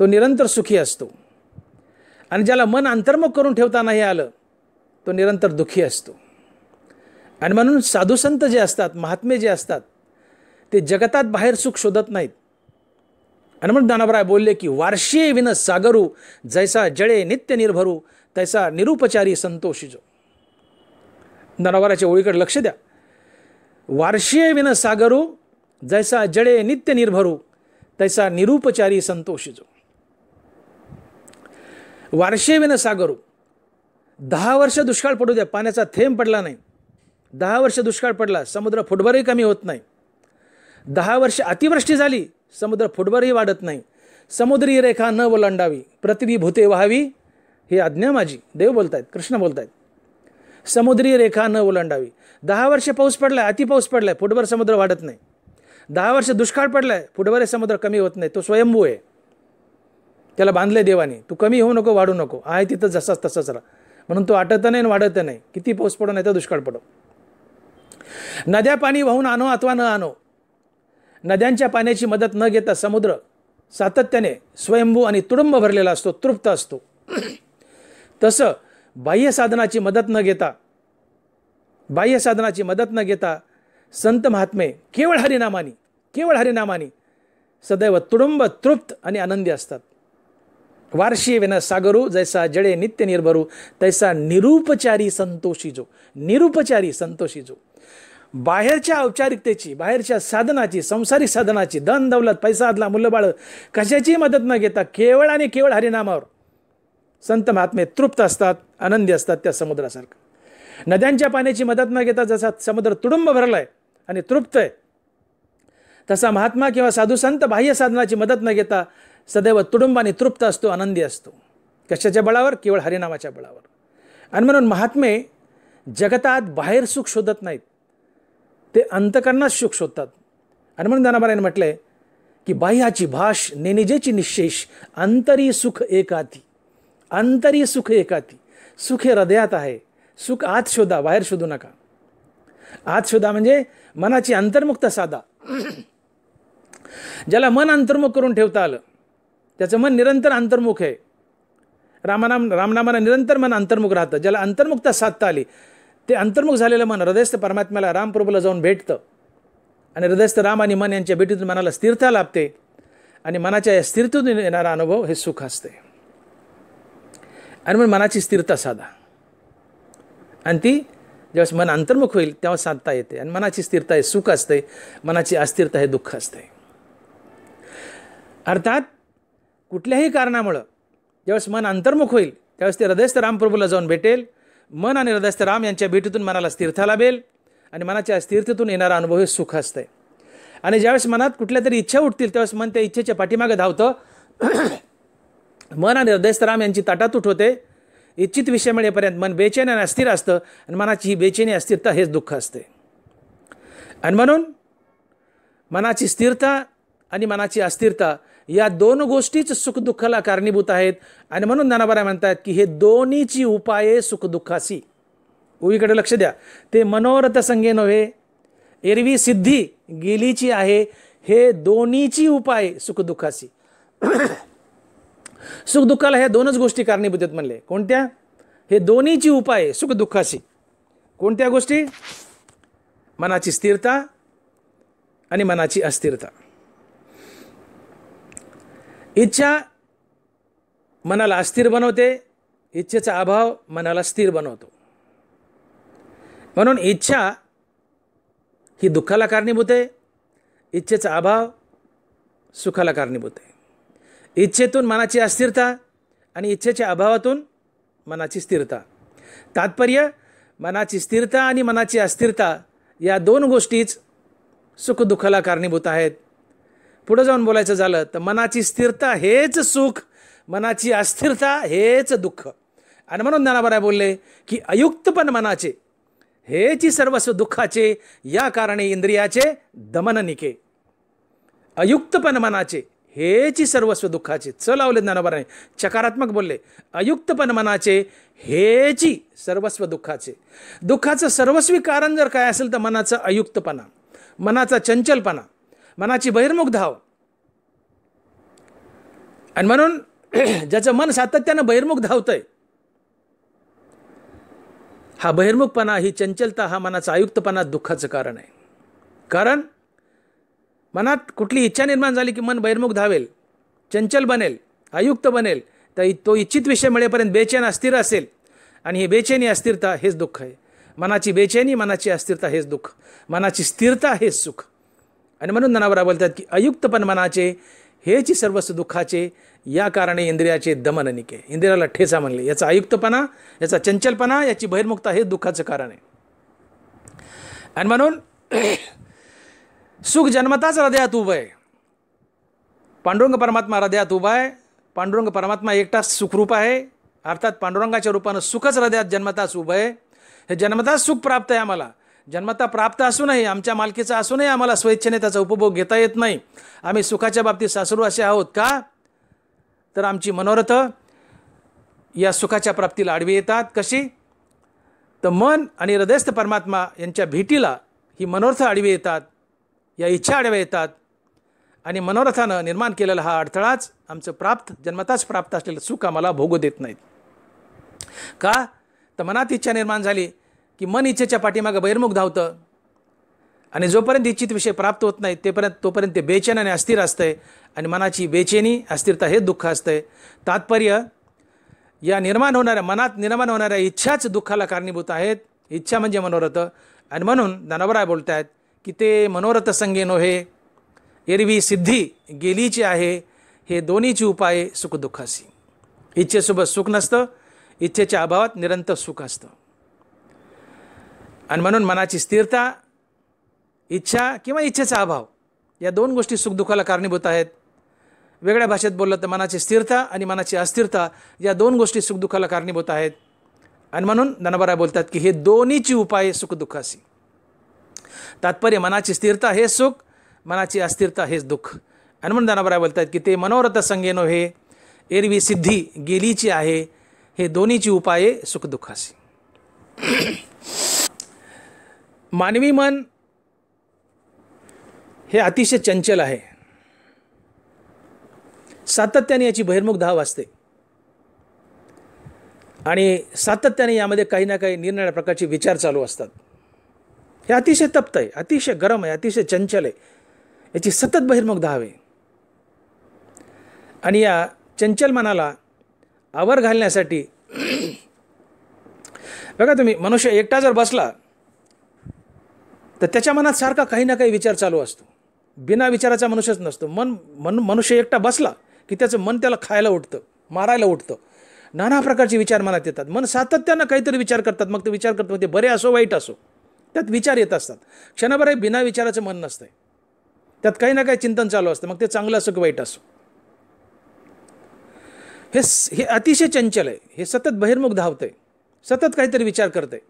तो निरंतर सुखी असतो आणि ज्याला मन अंतर्मुख करून ठेवता नाही आलं तो निरंतर दुःखी असतो. आणि म्हणून साधुसंत जे असतात, महात्मे जे असतात, ते जगतात बाहेर सुख शोधत नाहीत. आणि म्हणून ज्ञानोबा बोलले की वार्षे विन सागरू जैसा जळे नित्य निर्भरू तैसा निरुपचारी संतोषी जो. ज्ञानोबाच्या ओळीकडे लक्ष द्या. वार्षे विन सागरू जैसा जळे नित्य निर्भरू तैसा निरुपचारी संतोषी जो. वार्षे विन सागरू, 10 वर्ष दुष्काळ पडू द्या, पाण्याचा थेंब पडला नाही. 10 वर्ष दुष्काळ पडला, समुद्र फुटभरही कमी होत नाही. 10 वर्ष अतिवृष्टी झाली, समुद्र फुटभरही वाढत नाही. समुद्री रेखा न ओलांडावी, पृथ्वी भूते व्हावी, ही आज्ञा माझी. देव बोलतायत, कृष्ण बोलतायत. समुद्री रेखा न ओलांडावी. 10 वर्ष पाऊस पडलाय, अति पाऊस पडलाय, फुटभर समुद्र वाढत नाही. 10 वर्ष दुष्काळ पडलाय, फुटभर समुद्र कमी होत नाही. तो स्वयंभू आहे, त्याला बांधले देवाने. तू कमी होऊ नको, वाढू नको, आहे तिथं जसाच तसंच राहा. म्हणून तो आटत नाही वाढत नाही. किती पाऊस पडो नाही तर दुष्काळ पडो. नद्या पाणी वाहून आणो अथवा न आणो, नद्यांच्या पाण्याची मदत न घेता समुद्र सातत्याने स्वयंभू आणि तुडुंब भरलेला असतो, तृप्त असतो. तसं बाह्य साधनाची मदत न घेता संत महात्मे केवळ हरिनामानी सदैव तुडुंब तृप्त आणि आनंदी असतात. वार्षी विन सागरू जैसा जळे नित्य निर्भरू तैसा निरुपचारी संतोषी जो. निरुपचारी संतोषी जो. बाहेरच्या औपचारिकतेची, बाहेरच्या साधनाची, संसारिक साधनाची, धन दौलत, पैसा आदला मुलबाळ कशाची मदत न घेता केवळ आणि केवळ हरिनामावर संत महात्मे तृप्त असतात, आनंदी असतात. त्या समुद्रासारखं नद्यांच्या पाण्याची मदत न घेता जसा समुद्र तुडुंब भरलाय आणि तृप्त आहे, तसा महात्मा किंवा साधू संत बाह्य साधनाची मदत न घेता सदैव तुडुंब आणि तृप्त असतो, आनंदी असतो. कशाच्या बळावर? केवळ हरिनामाच्या बळावर. आणि म्हणून महात्मे जगतात बाहेर सुख शोधत नाहीत, ते अंतकरणात सुख शोधतात. आणि म्हणून ज्ञानोबांनी म्हटलंय की बाह्याची भाष नेनिजेची निशेष, अंतरी सुख एकाती. अंतरी सुख एकाती. सुख हे हृदयात आहे. सुख आत शोधा, बाहेर शोधू नका. आत शोधा म्हणजे मनाची अंतर्मुक्त साधा. ज्याला मन अंतर्मुख करून ठेवता आलं त्याचं मन निरंतर अंतर्मुख आहे. रामनामानं निरंतर मन अंतर्मुख राहतं. ज्याला अंतर्मुखता साधता आली ते अंतर्मुख झालेलं मन हृदयस्थ परमात्म्याला रामप्रभूला जाऊन भेटतं. आणि हृदयस्थ राम आणि मन यांच्या भेटीतून मनाला स्थिरता लाभते. आणि मनाच्या या स्थिरतेतून येणारा अनुभव हे सुख असते. आणि मग मनाची स्थिरता साधा. आणि ती ज्यावेळेस मन अंतर्मुख होईल तेव्हा साधता येते. आणि मनाची स्थिरता हे सुख असते, मनाची अस्थिरता हे दुःख असते. अर्थात कुठल्याही कारणामुळं ज्यावेळेस मन अंतर्मुख होईल त्यावेळेस ते हृदयस्थ रामप्रभूला जाऊन भेटेल. मन आणि हृदयस्थ राम यांच्या भेटीतून मनाला स्थिरता लाभेल. आणि मनाच्या स्थिरतेतून येणारा अनुभव हे सुख असते. आणि ज्यावेळेस मनात कुठल्या तरी इच्छा उठतील त्यावेळेस मन त्या इच्छेच्या पाठीमागे धावतं. मन आणि हृदयस्थ राम यांची ताटातूट होते. इच्छित विषय मिळेपर्यंत मन बेचैन आणि अस्थिर असतं. आणि मनाची ही बेचैनी अस्थिरता हेच दुःख असते. आणि म्हणून मनाची स्थिरता आणि मनाची अस्थिरता या दोन गोष्टीच सुखदुःखाला कारणीभूत आहेत. आणि म्हणून ज्ञानोबा म्हणतात की हे दोन्हीची उपाये सुखदुःखासी. उवीकडे लक्ष द्या. ते मनोरथ संगे नव्हे, एरवी सिद्धी गेलीची आहे. हे दोन्हीची उपाय सुखदुःखासी. सुखदुःखाला ह्या दोनच गोष्टी कारणीभूत आहेत म्हणले. कोणत्या? हे दोन्हीची उपाय सुखदुःखासी. कोणत्या गोष्टी? मनाची स्थिरता आणि मनाची अस्थिरता. इच्छा मनाला अस्थिर बनवते, इच्छेचा अभाव मनाला स्थिर बनवतो. म्हणून इच्छा ही दुःखाला कारणीभूत आहे, इच्छेचा अभाव सुखाला कारणीभूत आहे. इच्छेतून मनाची अस्थिरता आणि इच्छेच्या अभावातून मनाची स्थिरता. तात्पर्य मनाची स्थिरता आणि मनाची अस्थिरता या दोन गोष्टीच सुखदुःखाला कारणीभूत आहेत. पुढे जाऊन बोलायचं झालं तर मनाची स्थिरता हेच सुख, मनाची अस्थिरता हेच दुःख. आणि म्हणून ज्ञानोबा बोलले की अयुक्तपण मनाचे हेची सर्वस्व दुःखाचे, या कारणे इंद्रियाचे दमन निके. अयुक्तपण मनाचे हेची सर्वस्व दुःखाचे. च लावले ज्ञानोबाने, चकारात्मक बोलले. अयुक्तपण मनाचे हेची सर्वस्व दुःखाचे. दुःखाचं सर्वस्वी कारण जर काय असेल तर मनाचा अयुक्तपणा, मनाचा चंचलपणा, मनाची बहिर्मुख धाव. आणि म्हणून ज्याचं मन सातत्यानं बहिर्मुख धावतंय, हा बहिर्मुखपणा, ही चंचलता, हा मनाचा अयुक्तपणा दुःखाचं कारण आहे. कारण मनात कुठली इच्छा निर्माण झाली की मन बहिर्मुख धावेल, चंचल बनेल, अयुक्त बनेल, तर तो इच्छित विषय मिळेपर्यंत बेचैन अस्थिर असेल. आणि ही बेचैनी अस्थिरता हेच दुःख आहे. मनाची बेचैनी, मनाची अस्थिरता हेच दुःख, मनाची स्थिरता हेच सुख. आणि म्हणून ज्ञानोबा बोलतात की अयुक्तपण मनाचे हेची सर्वस्व दुःखाचे, या कारणे इंद्रियाचे दमन निके. इंद्रियाला ठेचा म्हणले. याचा अयुक्तपणा, याचा चंचलपणा, याची बहिर्मुखता हे दुःखाचं कारण आहे. आणि म्हणून सुख जन्मताच हृदयात उभं आहे. पांडुरंग परमात्मा हृदयात उभा आहे. पांडुरंग परमात्मा एकटाच सुखरूप आहे. अर्थात पांडुरंगाच्या रूपानं सुखच हृदयात जन्मताच उभं आहे. हे जन्मताच सुख प्राप्त आहे आम्हाला. जन्मता प्राप्त असूनही, आमच्या मालकीचा असूनही आम्हाला स्वेच्छेने त्याचा उपभोग घेता येत नाही. आम्ही सुखाच्या बाबतीत सासरू असे आहोत. का? तर आमची मनोरथ या सुखाच्या प्राप्तीला आडवी येतात. कशी? तर मन आणि हृदयस्थ परमात्मा यांच्या भेटीला ही मनोरथ आडवी येतात, या इच्छा आडव्या येतात. आणि मनोरथानं निर्माण केलेला हा अडथळाच आमचं जन्मताच प्राप्त असलेलं सुख आम्हाला भोगू देत नाहीत. का? तर मनात इच्छा निर्माण झाली की मन इच्छेच्या पाठीमागं बहिर्मुख धावतं. आणि जोपर्यंत इच्छित विषय प्राप्त होत नाही तोपर्यंत ते बेचैन आणि अस्थिर असतंय. आणि मनाची बेचैनी, अस्थिरता हे दुःख असतंय. तात्पर्य या मनात निर्माण होणाऱ्या इच्छाच दुःखाला कारणीभूत आहेत. इच्छा म्हणजे मनोरथ. आणि म्हणून ज्ञानोबा बोलत आहेत की ते मनोरथ संगे नोहे, एरवी सिद्धी गेलीची आहे. हे दोन्हीची उपाय सुखदुःखासी. इच्छेसोबत सुख नसतं, इच्छेच्या अभावात निरंतर सुख असतं. आणि म्हणून मनाची स्थिरता, इच्छा किंवा इच्छेचा अभाव या दोन गोष्टी सुखदुःखाला कारणीभूत आहेत. वेगळ्या भाषेत बोललं तर मनाची स्थिरता आणि मनाची अस्थिरता या दोन गोष्टी सुखदुःखाला कारणीभूत आहेत. आणि म्हणून ज्ञानोबा बोलतात की हे दोन्हीची उपाय सुखदुःखासी. तात्पर्य मनाची स्थिरता हे सुख, मनाची अस्थिरता हेच दुःख. आणि म्हणून ज्ञानोबा बोलतात की ते मनोरथ संगे नव्हे, एरवी सिद्धी गेलीची आहे, हे दोन्हीची उपाये सुखदुःखासी. मानवी मन हे अतिशय चंचल आहे. सातत्याने याची बहिर्मुख धाव असते आणि सातत्याने यामध्ये काही ना काही निरनिराळ्या प्रकारचे विचार चालू असतात. हे अतिशय तप्त आहे, अतिशय गरम आहे, अतिशय चंचल आहे. याची सतत बहिर्मुख धाव आहे. आणि या चंचल मनाला आवर घालण्यासाठी बघा तुम्ही, मनुष्य एकटा जर बसला तर त्याच्या मनात सारखा काही ना काही विचार चालू असतो. बिना विचाराचा मनुष्यच नसतो. मनुष्य एकटा बसला की त्याचं मन त्याला खायला उठतं, मारायला उठतं. नाना प्रकारचे विचार मनात येतात. मन सातत्यानं काहीतरी विचार करतात. मग ते विचार करतात, ते बरे असो वाईट असो, त्यात विचार येत असतात. क्षणभर बिना विचाराचं मन नसतं, त्यात काही ना काही चिंतन चालू असतं. मग ते चांगलं असो की वाईट असो. हे अतिशय चंचल आहे. हे सतत बहिर्मुख धावतंय, सतत काहीतरी विचार करतंय.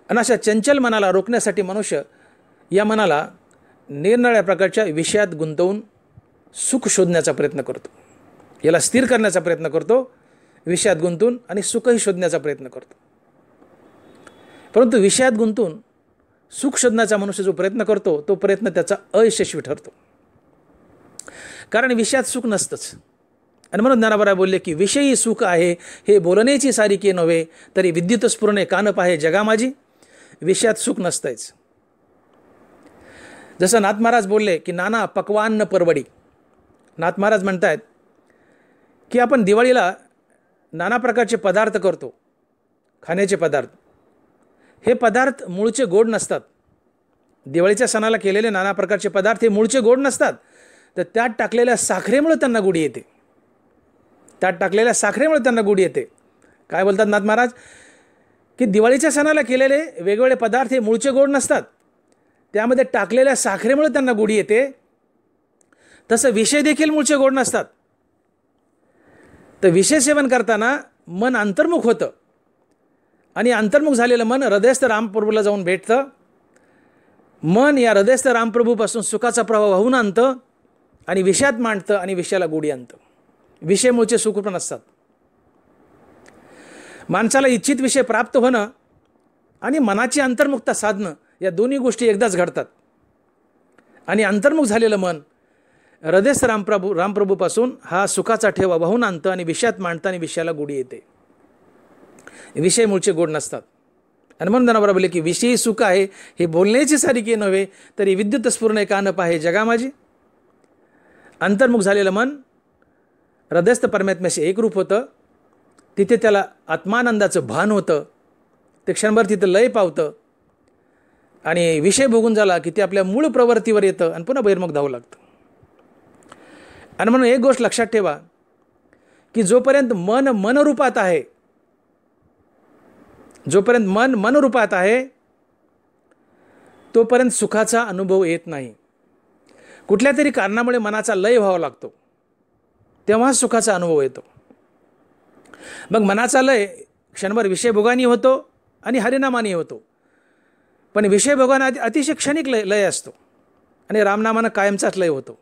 आणि अशा चंचल मनाला रोखण्यासाठी मनुष्य या मनाला निरनिराळ्या प्रकारच्या विषयात गुंतवून सुख शोधण्याचा प्रयत्न करतो. याला स्थिर करण्याचा प्रयत्न करतो, विषयात गुंतून, आणि सुखही शोधण्याचा प्रयत्न करतो. परंतु विषयात गुंतून सुख शोधण्याचा मनुष्य जो प्रयत्न करतो, तो प्रयत्न त्याचा अयशस्वी ठरतो. कारण विषयात सुख नसतंच. आणि म्हणून ज्ञानोबा बोलले की विषयी सुख आहे हे बोलण्याची सारिके नव्हे, तरी विद्युत स्फुरणे कान पाहे जगा माझी. विषयात सुख नसतंच. जसं नाथ महाराज बोलले की नाना पक्वान न परवडी. नाथ महाराज म्हणतात की आपण दिवाळीला नाना प्रकारचे पदार्थ करतो, खाण्याचे पदार्थ. हे पदार्थ मूळचे गोड नसतात. दिवाळीच्या सणाला केलेले नाना प्रकारचे पदार्थ हे मूळचे गोड नसतात. तर त्यात टाकलेल्या साखरेमुळे त्यांना गोडी येते. त्यात टाकलेल्या साखरेमुळे त्यांना गोडी येते. काय बोलतात नाथ महाराज की दिवाळीच्या सणाला केलेले वेगवेगळे पदार्थ हे मूळचे गोड नसतात, त्यामध्ये टाकलेल्या साखरेमुळे त्यांना गोडी येते. तसं विषय देखील मूळचे गोड नसतात. तर विषय सेवन करताना मन अंतर्मुख होतं आणि अंतर्मुख झालेलं मन हृदयस्थ रामप्रभूला जाऊन भेटतं. मन या हृदयस्थ रामप्रभूपासून सुखाचा प्रभाव वाहून आणतं आणि विषयात मांडतं आणि विषयाला गोडी आणतं. विषय मूळचे सुख पण असतात. माणसाला इच्छित विषय प्राप्त होणं आणि मनाची अंतर्मुखता साधणं या दोन्ही गोष्टी एकदाच घडतात. आणि अंतर्मुख झालेलं मन हृदयस्थ रामप्रभूपासून हा सुखाचा ठेवा वाहून आणतं आणि विषयात मांडतं आणि विषयाला गोडी येते. विषय मूळचे गोड नसतात. आणि म्हणून ज्ञानोबा बोलले की विषयी सुख आहे हे बोलण्याची सारिके नव्हे, तरी विद्युत स्फुरणे कान पाहे जगा माझी. अंतर्मुख झालेलं मन हृदयस्थ परमात्म्याशी एकरूप होतं. तिथे त्याला आत्मानंदाचं भान होतं. ते क्षणभर तिथं लय पावतं आणि विषय भोगून झाला की ते आपल्या मूळ प्रवृत्तीवर येतं आणि पुन्हा बहिर्मुख धावू लागतं. आणि म्हणून एक गोष्ट लक्षात ठेवा की जोपर्यंत मन मनरूपात आहे, जोपर्यंत मन मनरूपात आहे तोपर्यंत सुखाचा अनुभव येत नाही. कुठल्या तरी कारणामुळे मनाचा लय व्हावा लागतो, तेव्हा सुखाचा अनुभव येतो. मग मनाचा लय क्षणभर विषयभोगानी होतो आणि हरिनामानी होतो. पण विषयभोगाने अतिशय क्षणिक लय असतो आणि रामनामानं कायमचाच लय होतो.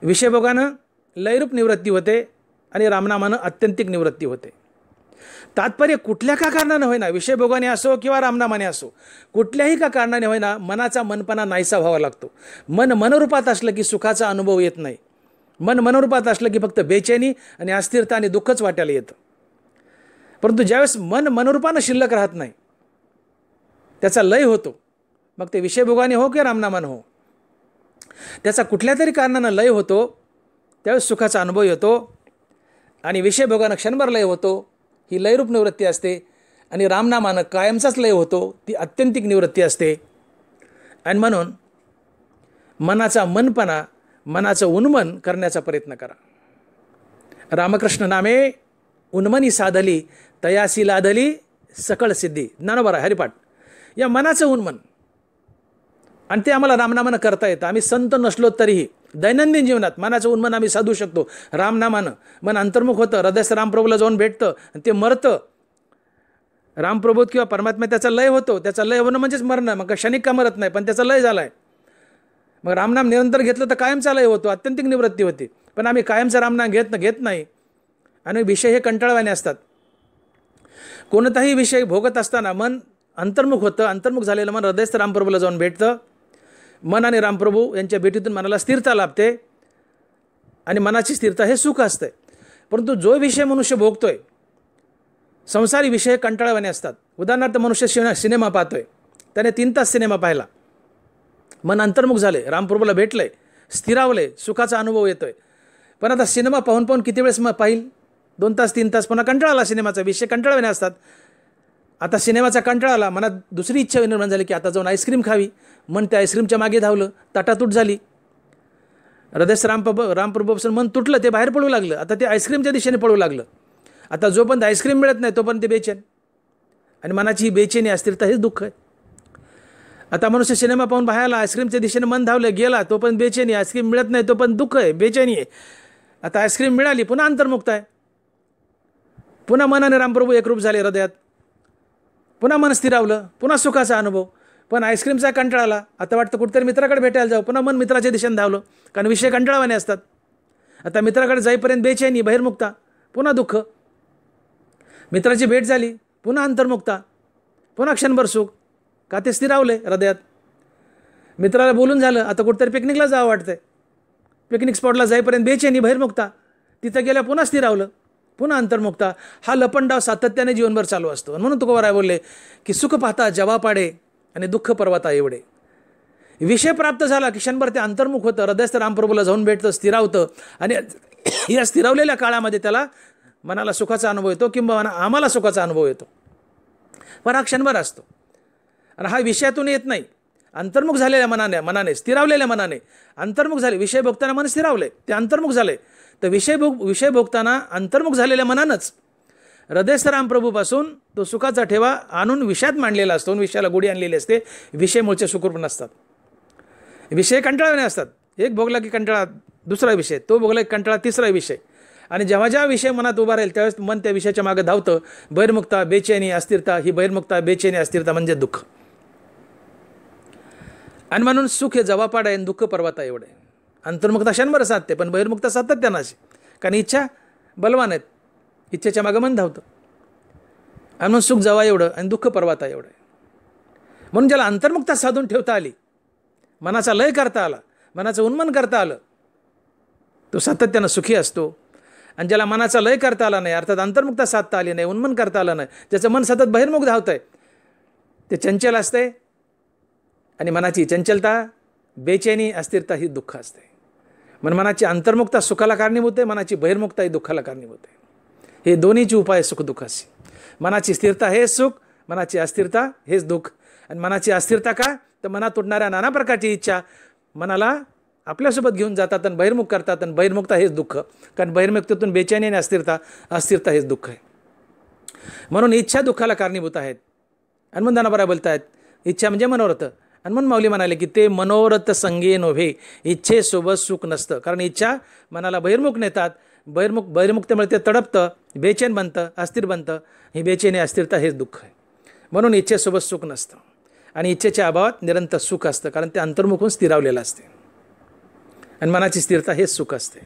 विषयभोगानं लयरूप निवृत्ती होते आणि रामनामानं आत्यंतिक निवृत्ती होते. तात्पर्य कुठल्या का कारणाने होईना, विषयभोगाने असो किंवा रामनामाने असो, कुठल्याही का कारणाने होईना मनाचा मनपणा नाहीसा व्हावा लागतो. मन मनरूपात असलं की सुखाचा अनुभव येत नाही. मन मनरूपात असलं की फक्त बेचैनी आणि अस्थिरता आणि दुःखच वाटायला येतं. परंतु ज्यावेळेस मन मनरूपानं शिल्लक राहत नाही, त्याचा लय होतो, मग ते विषयभोगाने हो किंवा रामनामानं हो, त्याचा कुठल्या तरी कारणानं लय होतो, त्यावेळेस सुखाचा अनुभव येतो. आणि विषयभोगानं क्षणभर लय होतो, ही लयरूप निवृत्ती असते. आणि रामनामानं कायमचाच लय होतो, ती आत्यंतिक निवृत्ती असते. आणि म्हणून मनाचा मनपणा, मनाचं उन्मन करण्याचा प्रयत्न करा. रामकृष्ण नामे उन्मनी साधली, तयासी लाधली सकळ सिद्धी. ज्ञानोबा हरिपाठ. या मनाचं उन्मन, आणि ते आम्हाला रामनामानं करता येतं. आम्ही संत नसलो तरीही दैनंदिन जीवनात मनाचं उन्मन आम्ही साधू शकतो रामनामानं. मन अंतर्मुख होतं, हृदयस्थ रामप्रभूला जाऊन भेटतं आणि ते मरतं रामप्रबोध किंवा परमात्मा त्याचा लय होतो. त्याचा लय होणं म्हणजेच मरणं. मग क्षणिक का मरत नाही, पण त्याचा लय झाला आहे. मग रामनाम निरंतर घेतलं तर कायमचा लय होतो, आत्यंतिक निवृत्ती होते. पण आम्ही कायमचा रामनाम घेत नाही. आणि विषय हे कंटाळवाणे असतात. कोणताही विषय भोगत असताना मन अंतर्मुख होतं. अंतर्मुख झालेलं मन हृदयस्थ रामप्रभूला जाऊन भेटतं. मन आणि रामप्रभू यांच्या भेटीतून मनाला स्थिरता लाभते आणि मनाची स्थिरता हे सुख असते. परंतु जो विषय मनुष्य भोगतोय, संसारी विषय कंटाळवाणे असतात. उदाहरणार्थ मनुष्य सिनेमा पाहतोय, त्याने 3 तास सिनेमा पाहिला, मन अंतर्मुख झाले, रामप्रभूला भेटले, स्थिरावले, सुखाचा अनुभव येतोय. पण आता सिनेमा पाहून पाहून किती वेळेस पाहिल, 2 तास 3 तास, पुन्हा कंटाळाला. सिनेमाचा विषय कंटाळवाणे असतात. आता सिनेमाचा कंटाळाला, मनात दुसरी इच्छा निर्माण झाली की आता जाऊन आईस्क्रीम खावी. मन त्या आईस्क्रीमच्या मागे धावलं, ताटातूट झाली. हृदयस्थ रामप्रभूपासून मन तुटलं, ते बाहेर पडू लागलं. आता ते आईस्क्रीमच्या दिशेने पळू लागलं. आता जोपर्यंत आईस्क्रीम मिळत नाही तोपर्यंत ते बेचैन, आणि मनाची ही बेचैनी अस्थिरता हेच दुःख आहे. आता मनुष्य सिनेमा पाहून बाहेरला, आईस्क्रीमच्या दिशेने मन धावलं, गेला, तोपर्यंत बेचैनी. आईस्क्रीम मिळत नाही तोपर्यंत दुःख आहे, बेचैनी आहे. आता आईस्क्रीम मिळाली, पुन्हा अंतर्मुक्त आहे. पुन्हा मन आणि रामप्रभू एकरूप झाले हृदयात, पुन्हा मन स्थिरावलं, पुन्हा सुखाचा अनुभव. पण आईस्क्रीमचा कंटाळाला, आता वाटतं कुठेतरी मित्राकडे भेटायला जाऊ, पुन्हा मन मित्राच्या दिशेने धावलं, कारण विषय कंटाळवाने असतात. आता मित्राकडे जाईपर्यंत बेचैनी, बहिर्मुक्ता, पुन्हा दुःख. मित्राची भेट झाली, पुन्हा अंतर्मुक्ता, पुन्हा क्षणभर सुख, का ते स्थिरावले हृदयात. मित्राला बोलून झालं, आता कुठेतरी पिकनिकला जावं वाटतंय, पिकनिक स्पॉटला जाईपर्यंत बेचैनी, बहिर्मुक्ता, तिथं गेल्या पुन्हा स्थिरावलं, पुन्हा अंतर्मुक्ता. हा लपंडाव सातत्याने जीवनभर चालू असतो. म्हणून तुकोबाराय बोलले की सुख पाहता जवा पाडे आणि दुःख पर्वता एवढे. विषय प्राप्त झाला की क्षणभर ते अंतर्मुख होतं, हृदयस्थ रामप्रभूला जाऊन भेटतं, स्थिरावतं. आणि या स्थिरावलेल्या काळामध्ये त्याला मनाला सुखाचा अनुभव येतो, किंवा आम्हाला सुखाचा अनुभव येतो. पण हा क्षणभर असतो, आणि हा विषयातून येत नाही. अंतर्मुख झालेल्या मनाने स्थिरावलेल्या मनाने अंतर्मुख झाले. विषय भोगताना मन स्थिरावले, ते अंतर्मुख झाले. तर विषय भोगताना अंतर्मुख झालेल्या मनानंच हृदयस्थ रामप्रभूपासून तो सुखाचा ठेवा आणून विषयात मांडलेला असतो, विषयाला गोडी आणलेली असते. विषय मूळचे सुखरूप नसतात, विषय कंटाळवाणे असतात. एक भोगला की कंटाळा दुसरा विषय, तो भोगला की कंटाळा तिसरा विषय. आणि जेव्हा जेव्हा विषय मनात उभा राहील त्यावेळेस मन त्या विषयाच्या मागे धावतं. बहिर्मुक्ता, बेचैनी, अस्थिरता. ही बहिर्मुक्ता, बेचैनी, अस्थिरता म्हणजे दुःख. आणि म्हणून सुख हे जवापाड आहे, दुःख पर्वता एवढे. अंतर्मुक्ता क्षणभर साधते, पण बहिर्मुक्ता सातत्यानं असे, कारण इच्छा बलवान आहेत, इच्छेच्या मागं मन धावतं. आणि म्हणून सुख जवा एवढं आणि दुःख पर्वता एवढं. म्हणून ज्याला अंतर्मुक्ता साधून ठेवता आली, मनाचा लय करता आला, मनाचं उन्मन करता आलं, तो सातत्यानं सुखी असतो. आणि ज्याला मनाचा लय करता आला नाही, अर्थात अंतर्मुक्ता साधता आली नाही, उन्मन करता आलं नाही, ज्याचं मन सतत बहिर्मुख धावत आहे, ते चंचल असते. आणि मनाची चंचलता, बेचैनी, अस्थिरता ही दुःख असते. मन मनाची अंतर्मुक्ता सुखाला कारणीभूत आहे, मनाची बहिर्मुक्ता ही दुःखाला कारणीभूत आहे. हे दोन्हीची उपाय सुख दुःखाशी. मनाची स्थिरता हेच सुख, मनाची अस्थिरता हेच दुःख. आणि मनाची अस्थिरता का, तर मनात तुटणाऱ्या नाना प्रकारची इच्छा मनाला आपल्यासोबत घेऊन जातात आणि बहिर्मुख करतात. आणि बहिर्मुक्ता हेच दुःख, कारण बहिर्मुक्तेतून बेचैनी आणि अस्थिरता हेच दुःख आहे. म्हणून इच्छा दुःखाला कारणीभूत आहेत. आणि दानाबाई बोलत आहेत, इच्छा म्हणजे मनोरथ. आणि म्हणून माऊली म्हणाले की ते मनोरथ संगे नव्हे, इच्छेसोबत सुख नसतं. कारण इच्छा मनाला बहिर्मुख नेतात, बहिर्मुक्तेमुळे ते तडपतं, बेचैन बनतं, अस्थिर बनतं. ही बेचैनी, अस्थिरता हेच दुःख आहे. म्हणून इच्छेसोबत सुख नसतं, आणि इच्छेच्या अभावात निरंतर सुख असतं, कारण ते अंतर्मुखून स्थिरावलेलं असते. आणि मनाची स्थिरता हेच सुख असते.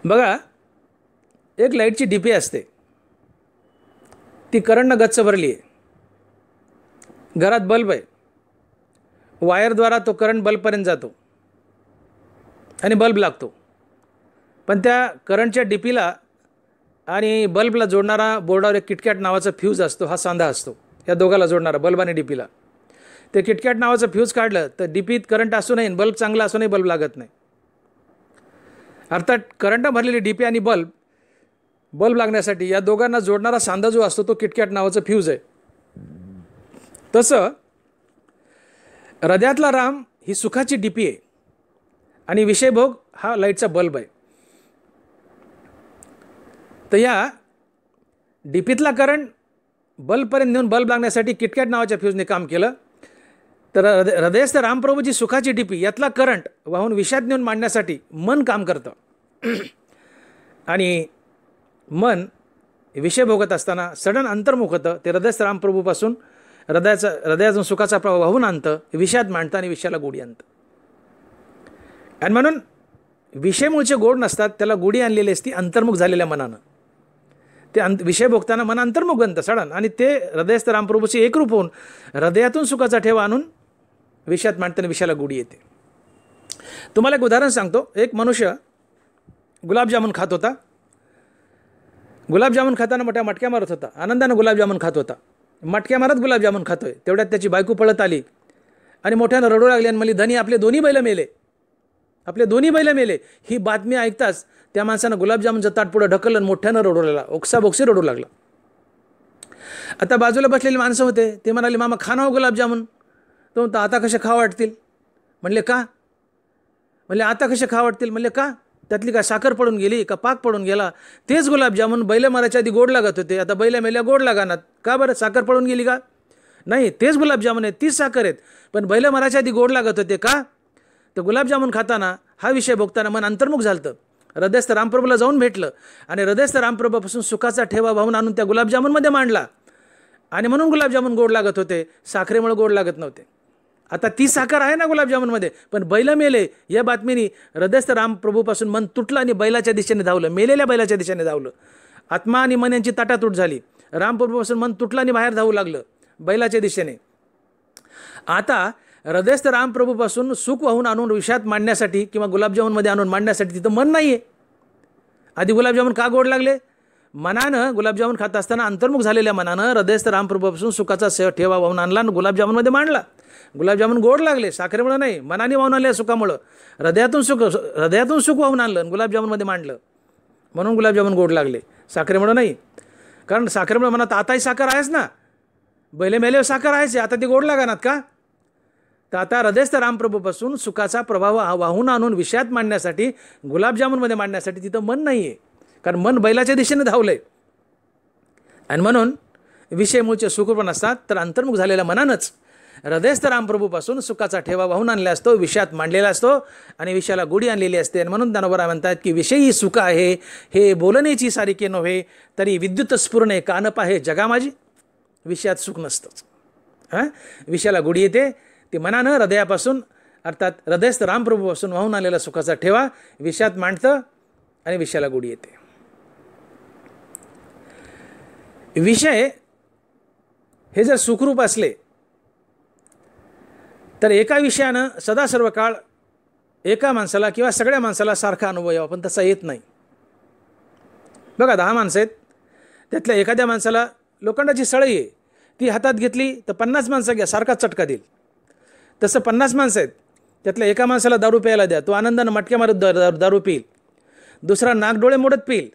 बघा, एक लाईटची डिपी असते, ती करंटनं गच्च भरली आहे. घरात बल्ब आहे, वायरद्वारा तो करंट बल्बपर्यंत जातो आणि बल्ब लागतो. पण त्या करंटच्या डिपीला आणि बल्बला जोडणारा बोर्डावर एक किटकॅट नावाचा फ्यूज असतो, हा सांधा असतो या दोघाला जोडणारा, बल्ब आणि डिपीला. ते किटकॅट नावाचं फ्यूज काढलं तर डिपीत करंट असू नये, बल्ब चांगला असू नये, बल्ब लागत नाही. अर्थात करंटनं भरलेली डिपी आणि बल्ब लागण्यासाठी या दोघांना जोडणारा सांधा जो असतो तो किटकॅट नावाचं फ्यूज आहे. तसं हृदयातला राम ही सुखाची डिपी आहे आणि विषयभोग हा लाईटचा बल्ब आहे. तर या डिपीतला करंट बल्बपर्यंत नेऊन बल्ब लागण्यासाठी किटकॅट नावाच्या फ्यूजने काम केलं. तर हृदयस्थ रामप्रभूची सुखाची डिपी यातला करंट वाहून विषयात नेऊन मांडण्यासाठी मन काम करतं. आणि मन विषय भोगत असताना सडन अंतर्मुख होतं. ते हृदयस्थ रामप्रभूपासून हृदयातून सुखाचा प्रवाह वाहून आणतं, विषयात मांडतं आणि विषयाला गोडी आणतं. आणि म्हणून विषय मूळचे गोड नसतात, त्याला गोडी आणलेली असती अंतर्मुख झालेल्या मनानं. ते विषय भोगताना मन अंतर्मुख बनतं सडन, आणि ते हृदयस्थ रामप्रभूचे एकरूप होऊन हृदयातून सुखाचा ठेवा आणून विषयात मांडतं आणि विषयाला गोडी येते. तुम्हाला एक उदाहरण सांगतो. एक मनुष्य गुलाबजामुन खात होता. गुलाबजामुन खाताना मोठ्या मटक्या मारत होता, आनंदानं गुलाबजामुन खात होता. मटक्या मारत गुलाबजामुन खातोय, तेवढ्यात त्याची बायको पळत आली आणि मोठ्यानं रडू लागली आणि म्हणली, धनी आपले दोन्ही बैल मेले, आपले दोन्ही बैल मेले. ही बातमी ऐकताच त्या माणसानं गुलाबजामुनचं ताट पुढं ढकललं आणि मोठ्यानं रडू लागला, ओक्साबोक्सी रडू लागला. आता बाजूला बसलेली माणसं होते, ते म्हणाले, मामा खा ना गुलाबजामुन. तो म्हणतो, आता कसे खा वाटतील? म्हणले का? म्हणले आता कसे खा वाटतील? म्हणले का? त्यातली का साखर पडून गेली का पाक पडून गेला? तेच गुलाबजामुन बैल मारायच्या आधी गोड लागत होते, आता बैल मेल्या गोड लागानात का बरं? साखर पडून गेली का? नाही, तेच गुलाबजामुन आहेत, तीच साखर आहेत, पण बैल मारायच्या आधी गोड लागत होते का? तर गुलाबजामुन खाताना हा विषय भोगताना मन अंतर्मुख झालं, हृदयस्थ रामप्रभूला जाऊन भेटलं आणि हृदयस्थ रामप्रभूपासून सुखाचा ठेवा वाहून आणून त्या गुलाबजामुनमध्ये मांडला. आणि म्हणून गुलाबजामुन गोड लागत होते, साखरेमुळे गोड लागत नव्हते. आता ती साखर आहे ना गुलाबजामुनमध्ये, पण बैल मेले या बातमीने हृदयस्थ रामप्रभूपासून मन तुटलं आणि बैलाच्या दिशेने धावलं, मेलेल्या बैलाच्या दिशेने धावलं. आत्मा आणि मन यांची ताटातूट झाली. रामप्रभूपासून मन तुटलं आणि बाहेर धावू लागलं बैलाच्या दिशेने. आता हृदयस्थ रामप्रभूपासून सुख वाहून आणून विषयात मांडण्यासाठी किंवा गुलाबजामुनमध्ये आणून मांडण्यासाठी तिथं मन नाही आहे. आधी गुलाबजामुन का गोड लागले? मनानं गुलाबजामुन खात असताना अंतर्मुख झालेल्या मनानं हृदयस्थ रामप्रभूपासून सुखाचा ठेवा वाहून आणला आणि गुलाबजामुनमध्ये मांडला. गुलाबजामुन गोड लागले, साखरेमुळे नाही, मनाने वाहून आले सुखामुळं. हृदयातून सुख वाहून आणलं आणि गुलाबजामुनमध्ये मांडलं, म्हणून गुलाबजामुन गोड लागले, साखरेमुळे नाही. कारण साखरेमुळे मनात आताही साखर आहेच ना, बैले मेले साखर आहेच, आता ती गोड लागणार का? तर आता हृदयस्थ रामप्रभूपासून सुखाचा प्रभाव वाहून आणून विषयात मांडण्यासाठी, गुलाबजामुनमध्ये मांडण्यासाठी तिथं मन नाही आहे, कारण मन बैलाच्या दिशेने धावलंय. आणि म्हणून विषय मूळचे सुखरूप नसतात, तर अंतर्मुख झालेल्या मनानंच हृदयस्थ रामप्रभूपासून सुखाचा ठेवा वाहून आणला असतो, विषयात मांडलेला असतो आणि विषयाला गोडी आणलेली असते. आणि म्हणून ज्ञानोबा म्हणतात की विषयी सुख आहे हे बोलण्याची सारिके नव्हे, तरी विद्युत स्फुरणे कानप आहे जगा माझी. विषयात सुख नसतंच, विषयाला गोडी येते. ती मनानं हृदयापासून अर्थात हृदयस्थ रामप्रभूपासून वाहून आलेला सुखाचा ठेवा विषयात मांडतं आणि विषयाला गोडी येते. विषय हे जर सुखरूप असले तर एका विषयानं सदा सर्व काळ एका माणसाला किंवा सगळ्या माणसाला सारखा अनुभव यावा, पण तसा येत नाही. बघा 10 माणसं आहेत, त्यातल्या एखाद्या माणसाला लोखंडाची सळई आहे, ती हातात घेतली तर 50 माणसं घ्या सारखाच चटका देईल. तसं 50 माणसं आहेत, त्यातल्या एका माणसाला दारू प्यायला द्या, तो आनंदानं मटक्या मारत दारू पिईल, दुसरा नाकडोळे मोडत पिईल,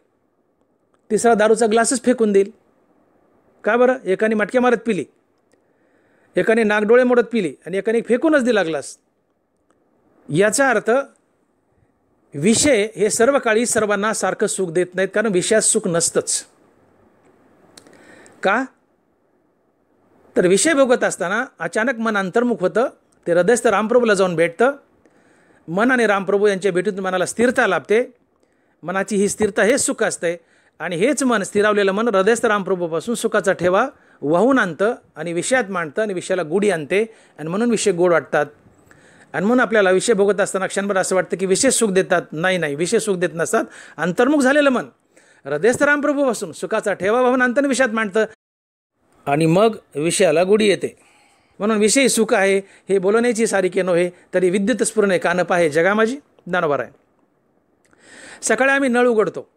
तिसरा दारूचा ग्लासच फेकून देईल. का बरं? एकाने मटक्या मारत पिली, एकाने नाकडोळे मोडत पिली आणि एकाने फेकूनच दिला ग्लास. याचा अर्थ विषय हे सर्व काळी सर्वांना सारखं सुख देत नाहीत, कारण विषयात सुख नसतंच. का? तर विषय भोगत असताना अचानक मन अंतर्मुख होतं, ते हृदयस्थ रामप्रभूला जाऊन भेटतं. मन आणि रामप्रभू यांच्या भेटीतून मनाला स्थिरता लाभते. मनाची ही स्थिरता हेच सुख असते आणि हेच मन, स्थिरावलेलं मन हृदयस्थ रामप्रभूपासून सुखाचा ठेवा वाहून आणतं आणि विषयात मांडतं आणि विषयाला गोडी आणते. आणि म्हणून विषय गोड वाटतात. आणि म्हणून आपल्याला विषय भोगत असताना क्षणभर असं वाटतं की विषय सुख देतात. नाही, विषय सुख देत नसतात. अंतर्मुख झालेलं मन हृदयस्थ रामप्रभूपासून सुखाचा ठेवा वाहून आणतं, विषयात मांडतं आणि मग विषयाला गोडी येते. म्हणून विषयी सुख आहे हे बोलण्याची सारिके नव्हे, तरी विद्युत स्फुरणे कानप आहे जगा माझी. ज्ञानोबा आहे. सकाळी आम्ही नळ उघडतो,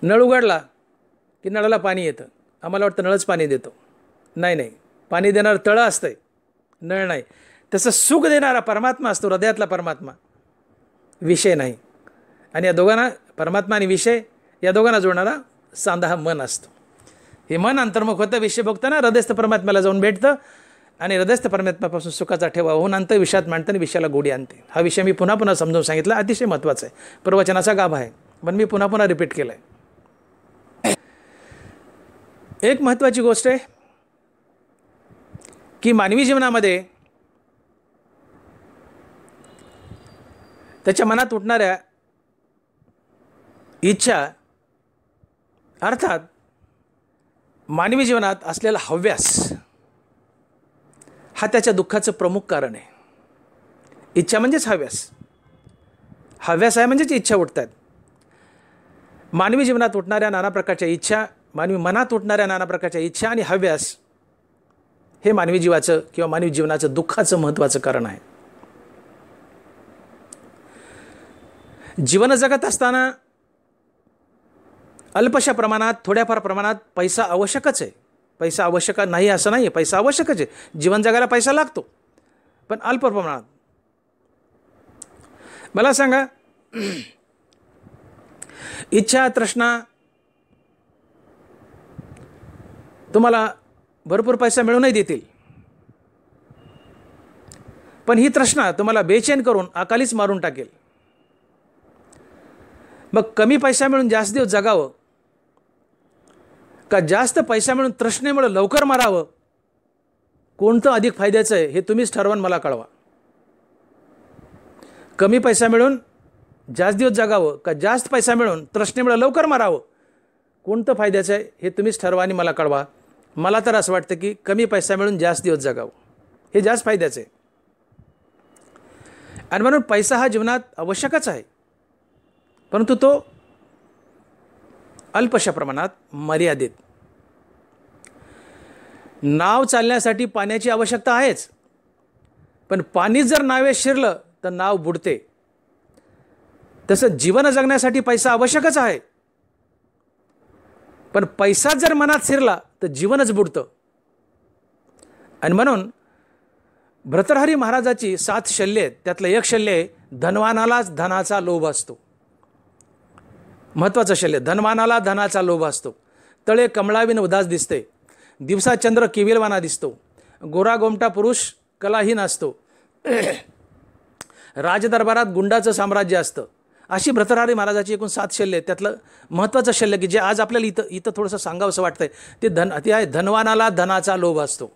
नळ उघडला की नळाला पाणी येतं. आम्हाला वाटतं नळच पाणी देतो. नाही, पाणी देणारं तळं असतंय, नळ नाही. तसं सुख देणारा परमात्मा असतो, हृदयातला परमात्मा, विषय नाही. आणि या दोघांना, परमात्मा आणि विषय या दोघांना जोडणारा सांधा हा मन असतो. हे मन अंतर्मुख होतं, विषय भोगताना हृदयस्थ परमात्म्याला जाऊन भेटतं आणि हृदयस्थ परमात्म्यापासून सुखाचा ठेवा होऊन आणतं, विषयात मांडतं आणि विषयाला गोडी आणते. हा विषय मी पुन्हा समजावून सांगितला, अतिशय महत्त्वाचा आहे, प्रवचनाचा गाभा आहे, पण मी पुन्हा रिपीट केलं आहे. एक महत्त्वाची गोष्ट आहे की मानवी जीवनामध्ये त्याच्या मनात उठणाऱ्या इच्छा अर्थात मानवी जीवनात असलेला हव्यास हा त्याच्या दुःखाचं प्रमुख कारण आहे. इच्छा म्हणजेच हव्यास. हव्यास आहे म्हणजेच इच्छा उठतात. मानवी जीवनात उठणाऱ्या नाना प्रकारच्या इच्छा, मानवी मनात उठणाऱ्या नाना प्रकारच्या इच्छा आणि हव्यास हे मानवी जीवाचं किंवा मानवी जीवनाचं दुःखाचं महत्त्वाचं कारण आहे. जीवन जगत असताना अल्पशा प्रमाणात, थोड्याफार प्रमाणात पैसा आवश्यकच आहे. पैसा आवश्यक नाही असं नाही आहे, पैसा आवश्यकच आहे. जीवन जगायला पैसा लागतो, पण अल्प प्रमाणात. मला सांगा, इच्छा तृष्णा तुम्हाला भरपूर पैसा मिळूनही देतील, पण ही तृष्णा तुम्हाला बेचैन करून अकालीच मारून टाकेल. मग कमी पैसा मिळून जास्त दिवस जगावं का जास्त पैसा मिळून तृष्णेमुळे लवकर मारावं, कोणतं अधिक फायद्याचं आहे हे तुम्हीच ठरवून मला कळवा. कमी पैसा मिळून जास्त दिवस जगावं का जास्त पैसा मिळून तृष्णेमुळे लवकर मारावं, कोणतं फायद्याचं आहे हे तुम्हीच ठरवा आणि मला कळवा. मला तर असं वाटतं की कमी पैसा मिळून जास्त दिवस जगावं हे जास्त फायद्याचं आहे. आणि म्हणून पैसा हा जीवनात आवश्यकच आहे, परंतु तो अल्पशा प्रमाणात, मर्यादित. नाव चालण्यासाठी पाण्याची आवश्यकता आहेच, पण पाणी जर नावेत शिरलं तर नाव बुडते. तसं जीवन जगण्यासाठी पैसा आवश्यकच आहे, पण पैसा जर मनात शिरला तर जीवनच बुडतं. आणि म्हणून भर्तृहरी महाराजाची 7 शल्ये आहेत, त्यातलं एक शल्य आहे, धनवानालाच धनाचा लोभ असतो. महत्त्वाचं शल्य, धनवानाला धनाचा लोभ असतो. तळे कमळाविन उदास दिसते, दिवसा चंद्र केविलवाना दिसतो, गोरा गोमटा पुरुष कलाहीन असतो, राजदरबारात गुंडाचं साम्राज्य असतं. अशी भर्तृहरी महाराजाची एकूण 7 शल्य. त्यातलं महत्त्वाचं शल्य की जे आज आपल्याला इथं थोडंसं सांगावंसं वाटतंय ते आहे, धनवानाला धनाचा लोभ असतो.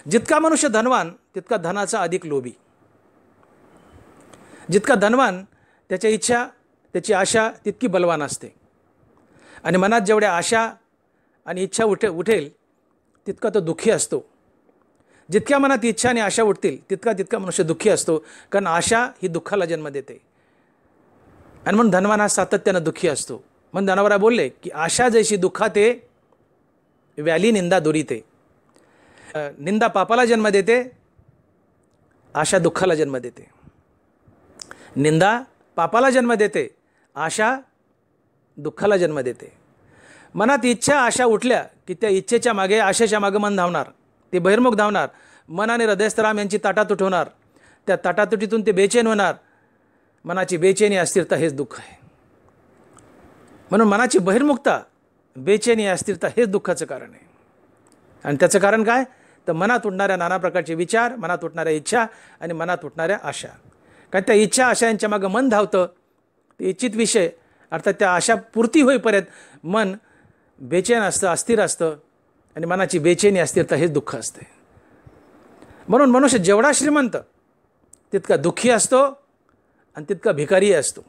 जितका मनुष्य धनवान तितका धनाचा अधिक लोभी. जितका धनवान त्याच्या इच्छा, त्याची आशा तितकी बलवान असते. आणि मनात जेवढ्या आशा आणि इच्छा उठेल तितका तो दुःखी असतो. जितक्या मनात इच्छा आणि आशा उठतील तितका मनुष्य दुःखी असतो, कारण आशा ही दुःखाला जन्म देते. आणि म्हणून धनवान हा सातत्यानं दुःखी असतो. म्हणून धनावरा बोलले की आशा जैशी दुःखाते, व्याली निंदा दुरीते. निंदा पापाला जन्म देते, आशा दुःखाला जन्म देते. निंदा पापाला जन्म देते, आशा दुःखाला जन्म देते. मनात इच्छा आशा उठल्या की त्या इच्छेच्या मागे, आशेच्या मागे मन धावणार, ते बहिर्मुख धावणार. मन आणि हृदयस्थराम यांची ताटातूट होणार, त्या ताटातुटीतून ते बेचैन होणार. मनाची बेचैनी, अस्थिरता हेच दुःख आहे. म्हणून मनाची बहिर्मुखता, बेचैनी, अस्थिरता हेच दुःखाचं कारण आहे. आणि त्याचं कारण काय, तर मनात उठणाऱ्या नाना प्रकारचे विचार, मनात उठणाऱ्या इच्छा आणि मनात उठणाऱ्या आशा. कारण त्या इच्छा आशा यांच्या मागं मन धावतं. ते इच्छित विषय अर्थात त्या आशा पूर्ती होईपर्यंत मन बेचैन असतं, अस्थिर असतं. आणि मनाची बेचैनी, अस्थिरता हेच दुःख असते. म्हणून मनुष्य जेवढा श्रीमंत तितका दुःखी असतो आणि तितका भिकारीही असतो.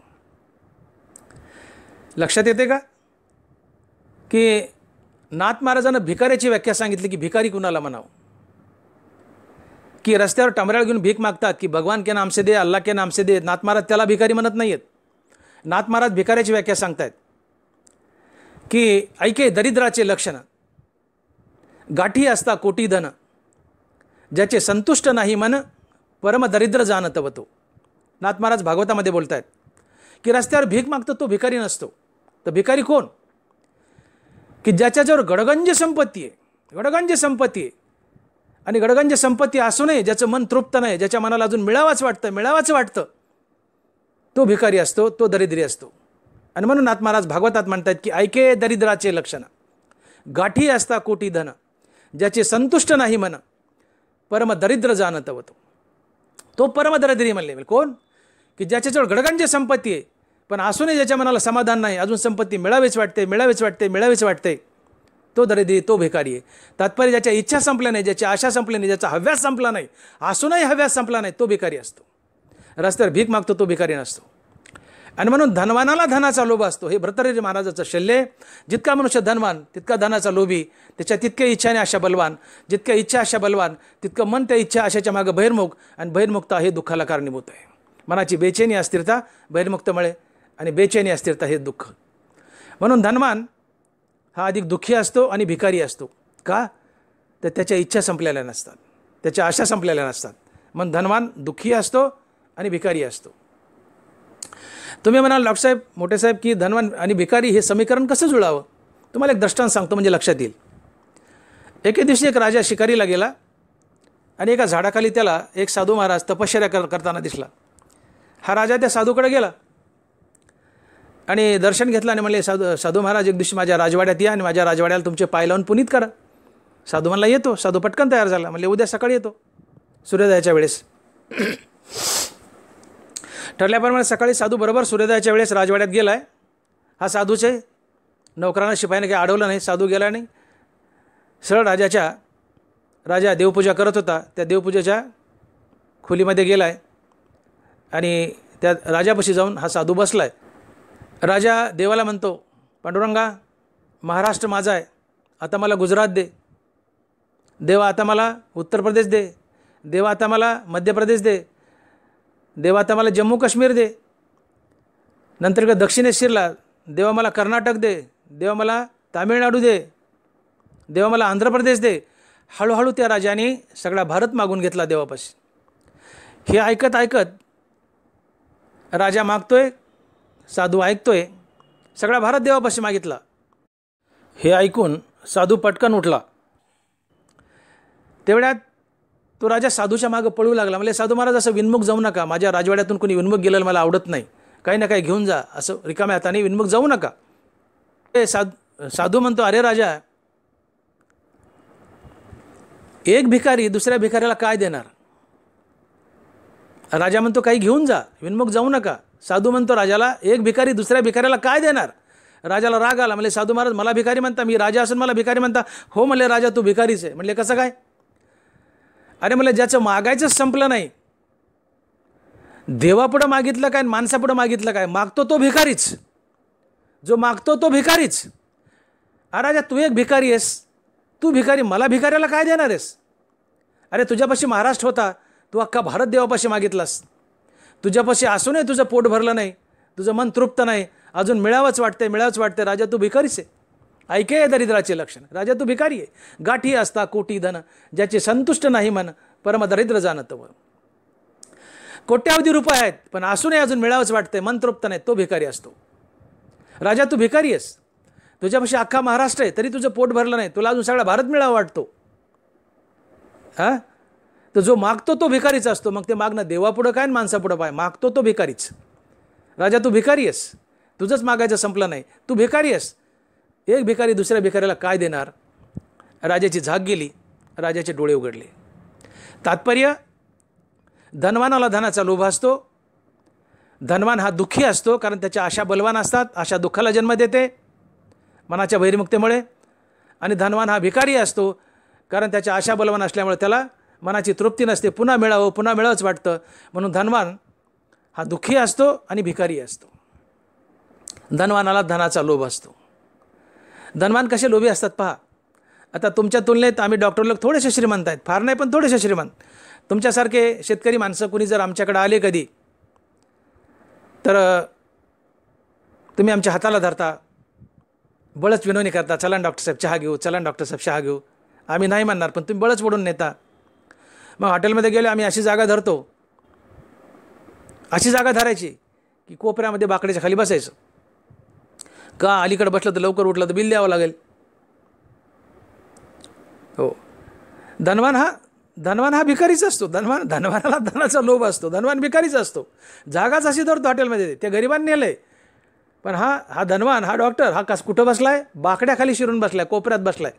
लक्षात येते का की नाथ महाराजांना भिकाऱ्याची व्याख्या सांगितली की भिकारी कुणाला म्हणावं. की रस्त्यावर टमऱ्याळ घेऊन भीक मागतात की भगवान के नाम से दे, अल्लाह के नाम से दे. नाथ महाराज त्याला भिकारी म्हणत नाही आहेत. नाथ महाराज भिकाऱ्याची व्याख्या सांगतायत की ऐके दरिद्राचे लक्षण, गाठी असता कोटी धन, ज्याचे संतुष्ट नाही मन, परम दरिद्र जाणतव तो. नाथ महाराज भागवतामध्ये बोलत आहेत की रस्त्यावर भीक मागतो तो भिकारी नसतो. तर भिकारी कोण, की ज्याच्याजवळ गडगंज संपत्ती आहे, गडगंज संपत्ती आहे. आणि गडगंज संपत्ती असू नये, ज्याचं मन तृप्त नाही, ज्याच्या मनाला अजून मिळावाचं वाटतं, तो भिकारी असतो, तो दरिद्री असतो. आणि म्हणून नाथ महाराज भागवतात म्हणतात की ऐके दरिद्राचे लक्षण, गाठी असता कोटी धन, ज्याचे संतुष्ट नाही मन, परम दरिद्र जाणतव तो. तो परम दरिद्री म्हणले. कोण, की ज्याच्याजवळ गडगंज संपत्ती आहे पण असूनही ज्याच्या मनाला समाधान नाही, अजून संपत्ती मिळावीच वाटते, तो दरिद्री, तो भिकारी आहे. तात्पर्य ज्याच्या इच्छा संपल्या नाही, ज्याची आशा संपली नाही, ज्याचा हव्यास संपला नाही, असूनही हव्यास संपला नाही, तो भिकारी असतो. रस्त्यावर भीक मागतो तो भिकारी नसतो. आणि म्हणून धनवानाला धनाचा लोभ असतो. हे भर्तृहरी महाराजाचं शल्य आहे. जितका मनुष्य धनवान तितका धनाचा लोभी, त्याच्या तितक्या इच्छाने आशा बलवान, जितक्या इच्छा आशा बलवान तितकं मन त्या इच्छा आशाच्या मागं बहिर्मुख, आणि बहिर्मुखता हे दुःखाला कारणीभूत आहे. मनाची बेचैनी अस्थिरता बहिर्मुक्तमुळे, आणि बेचैनी अस्थिरता हे दुःख. म्हणून धनवान हा अधिक दुःखी असतो आणि भिकारी असतो. का? तर त्याच्या इच्छा संपलेल्या नसतात, त्याच्या आशा संपलेल्या नसतात. म्हणून धनवान दुःखी असतो आणि भिकारी असतो. तुम्ही म्हणाल डॉक्टरसाहेब, मोठे साहेब, की धनवान आणि भिकारी हे समीकरण कसं जुळावं? तुम्हाला एक दृष्टांत सांगतो म्हणजे लक्षात येईल. एके दिवशी एक राजा शिकारीला गेला आणि एका झाडाखाली त्याला एक साधू महाराज तपश्चर्या करताना दिसला. हा राजा त्या साधूकडे गेला आणि दर्शन घेतलं आणि म्हणले, साधू महाराज, एक दिवशी माझ्या राजवाड्यात या आणि माझ्या राजवाड्याला तुमचे पाय लावून पुनीत करा. साधू म्हणला येतो. साधू पटकन तयार झाला. म्हणले उद्या सकाळी येतो सूर्योदयाच्या वेळेस. ठरल्याप्रमाणे सकाळी साधू बरोबर सूर्योदयाच्या वेळेस राजवाड्यात गेला आहे. हा साधूचे नोकरांना शिपायाने काही अडवलं नाही. साधू गेला नाही, सरळ राजा देवपूजा करत होता त्या देवपूजेच्या खोलीमध्ये गेला आहे आणि त्या राजापाशी जाऊन हा साधू बसला आहे. राजा देवाला म्हणतो, पांडुरंगा, महाराष्ट्र माझा आहे, आता मला गुजरात दे. देवा आता मला उत्तर प्रदेश दे. देवा आता मला मध्य प्रदेश दे. देवा आता मला जम्मू काश्मीर दे. नंतर इकडे दक्षिणेश्वरला देवा मला कर्नाटक दे. देवा मला तामिळनाडू दे. देवा मला आंध्र प्रदेश दे. हळूहळू त्या राजाने सगळा भारत मागून घेतला देवापाशी. हे ऐकत ऐकत राजा मागतोय, साधू ऐकतोय, सगळा भारत देवापाशी मागितला. हे ऐकून साधू पटकन उठला. तेवढ्यात तो राजा साधूच्या मागं पळू लागला. म्हणजे साधू महाराज, असं विनमुख जाऊ नका. माझ्या राजवाड्यातून कोणी विनमुख गेलेलं मला आवडत नाही. काही ना काही घेऊन जा. असं रिकाम्या हाताने विनमुख जाऊ नका. ते साधू म्हणतो, अरे राजा, एक भिकारी दुसऱ्या भिकाऱ्याला काय देणार? राजा म्हणतो काही घेऊन जा, विनमुख जाऊ नका. साधू म्हणतो राजाला, एक भिकारी दुसऱ्या भिकाऱ्याला काय देणार? राजाला राग आला. म्हणले साधू महाराज, मला भिकारी म्हणता? मी राजा असून मला भिकारी म्हणता? हो म्हणले राजा, तू भिकारीच आहे. म्हणले कसं काय? अरे म्हणले, ज्याचं मागायचंच संपलं नाही, देवापुढं मागितलं काय माणसापुढं मागितलं काय, मागतो तो भिकारीच. जो मागतो तो भिकारीच. राजा, तू एक भिकारी आहेस, तू भिकारी, मला भिकाऱ्याला काय देणार आहेस? अरे तुझ्यापाशी महाराष्ट्र होता, तू अख्खा भारत देवापाशी मागितलास. तुझ्यापाशी असूनही तुझं पोट भरलं नाही, तुझं मन तृप्त नाही, अजून मिळावंच वाटते. राजा तू भिकारीच आहे. ऐके दरिद्राचे लक्षण. राजा तू भिकारी आहे. गाठी असता कोटी धन, ज्याचे संतुष्ट नाही मन, परम दरिद्र जाणत व. कोट्यावधी रुपये आहेत पण असूनही अजून मिळावंच वाटतंय, मन तृप्त नाही, तो भिकारी असतो. राजा तू भिकारी आहेस. तुझ्यापाशी अख्खा महाराष्ट्र आहे तरी तुझं पोट भरलं नाही, तुला अजून सगळा भारत मिळावा वाटतो. तर जो मागतो तो भिकारीच असतो. मग ते मागणं देवापुढं काय माणसापुढं पाय, मागतो तो भिकारीच. राजा तू भिकारी आहेस, तुझंच मागायचं संपलं नाही, तू भिकारी आहेस. एक भिकारी दुसऱ्या भिकाऱ्याला काय देणार? राजाची झाक गेली, राजाचे डोळे उघडले. तात्पर्य, धनवानाला धनाचा लोभ असतो. धनवान हा दुःखी असतो कारण त्याच्या आशा बलवान असतात. आशा दुःखाला जन्म देते मनाच्या बहिर्मुक्तेमुळे. आणि धनवान हा भिकारी असतो कारण त्याच्या आशा बलवान असल्यामुळे त्याला मनाची तृप्ती नसते, पुन्हा मिळावंच वाटतं. म्हणून धनवान हा दुःखी असतो आणि भिकारी असतो. धनवानाला धनाचा लोभ असतो. धनवान कसे लोभी असतात पहा. आता तुमच्या तुलनेत आम्ही डॉक्टर लोक थोडेसे श्रीमंत आहेत, फार नाही पण थोडेसे श्रीमंत. तुमच्यासारखे शेतकरी माणसं कुणी जर आमच्याकडे आले कधी, तर तुम्ही आमच्या हाताला धरता, बळच विनवणी करता, चला डॉक्टर साहेब चहा घेऊ, चला डॉक्टर साहेब चहा घेऊ. आम्ही नाही म्हणणार पण तुम्ही बळच ओढून नेता. मग हॉटेलमध्ये गेले आम्ही अशी जागा धरतो, अशी जागा धरायची की कोपऱ्यामध्ये बाकड्याच्या खाली बसायचं. का? अलीकडे बसलं तर लवकर उठलं तर बिल द्यावं लागेल. हो, धनवान हा भिकारीच असतो. धनवानाला धनाचा लोभ असतो. धनवान भिकारीच असतो. जागाच अशी धरतो हॉटेलमध्ये, त्या गरिबांनी नेलं आहे. पण हा धनवान, हा डॉक्टर, हा कुठं बसलाय? बाकड्याखाली शिरून बसलाय, कोपऱ्यात बसलाय.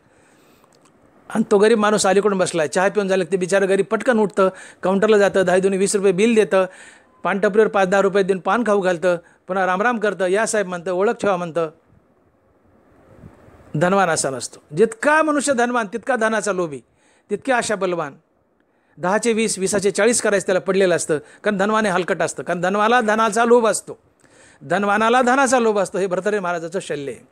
आणि तो गरीब माणूस अलीकडून बसलाय. चहा पिऊन झालं ते बिचारं गरीब पटकन उठतं, काउंटरला जातं, 10-20 रुपये बिल देतं, पानटपरीवर 5-10 रुपये देऊन पान खाऊ घालतं, पुन्हा रामराम करतं, या साहेब म्हणतं, ओळख ठेवा म्हणतं. धनवान असा नसतो. जितका मनुष्य धनवान तितका धनाचा लोभी, तितके आशा बलवान. 10चे 20, 20चे 40 करायचं त्याला पडलेलं असतं. कारण धनवाने हलकट असतं. कारण धनवाला धनाचा लोभ असतो. धनवानाला धनाचा लोभ असतो, हे भर्तृहरी महाराजाचं शल्य आहे.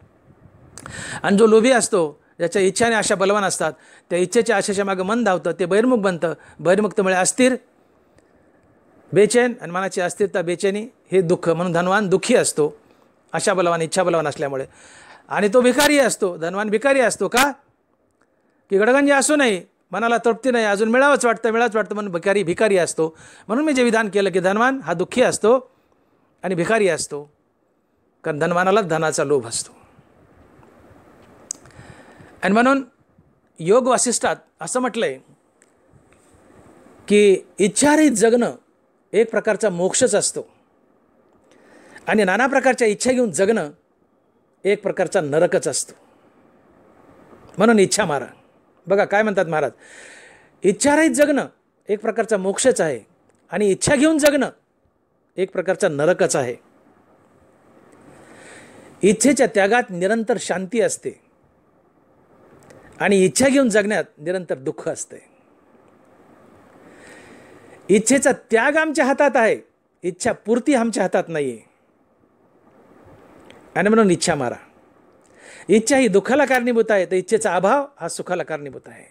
आणि जो लोभी असतो, ज्याच्या इच्छाने आशा बलवान असतात, त्या इच्छेच्या आशेच्या मागे मन धावतं, ते बहिर्मुख बनतं. बहिर्मुक्तमुळे अस्थिर, बेचैन, आणि मनाची अस्थिरता, बेचैनी हे दुःख. म्हणून धनवान दुःखी असतो आशा बलवान, इच्छा बलवान असल्यामुळे. आणि तो भिकारी असतो, धनवान भिकारी असतो. का? की गडगंज असू नाही, मनाला तृप्ती नाही, अजून मिळावंच वाटतं म्हणून भिकारी असतो. म्हणून मी जे विधान केलं की धनवान हा दुःखी असतो आणि भिकारी असतो, कारण धनवानाला धनाचा लोभ असतो. आणि म्हणून योग वासिष्ठात असं म्हटलंय की इच्छारहित जगणं एक प्रकारचा मोक्षच असतो, आणि नाना प्रकारच्या इच्छा घेऊन जगणं एक प्रकारचा नरकच असतो. म्हणून इच्छा मारा. बघा काय म्हणतात महाराज, इच्छारहित जगणं एक प्रकारचा मोक्षच आहे, आणि इच्छा घेऊन जगणं एक प्रकारचा नरकच आहे. इच्छेच्या त्यागात निरंतर शांती असते, आणि इच्छा घेऊन जगण्यात निरंतर दुःख असते. इच्छेचा त्याग आमच्या हातात आहे, इच्छा पूर्ती आमच्या हातात नाही आहे. आणि म्हणून इच्छा मारा. इच्छा ही दुःखाला कारणीभूत आहे, तर इच्छेचा अभाव हा सुखाला कारणीभूत आहे.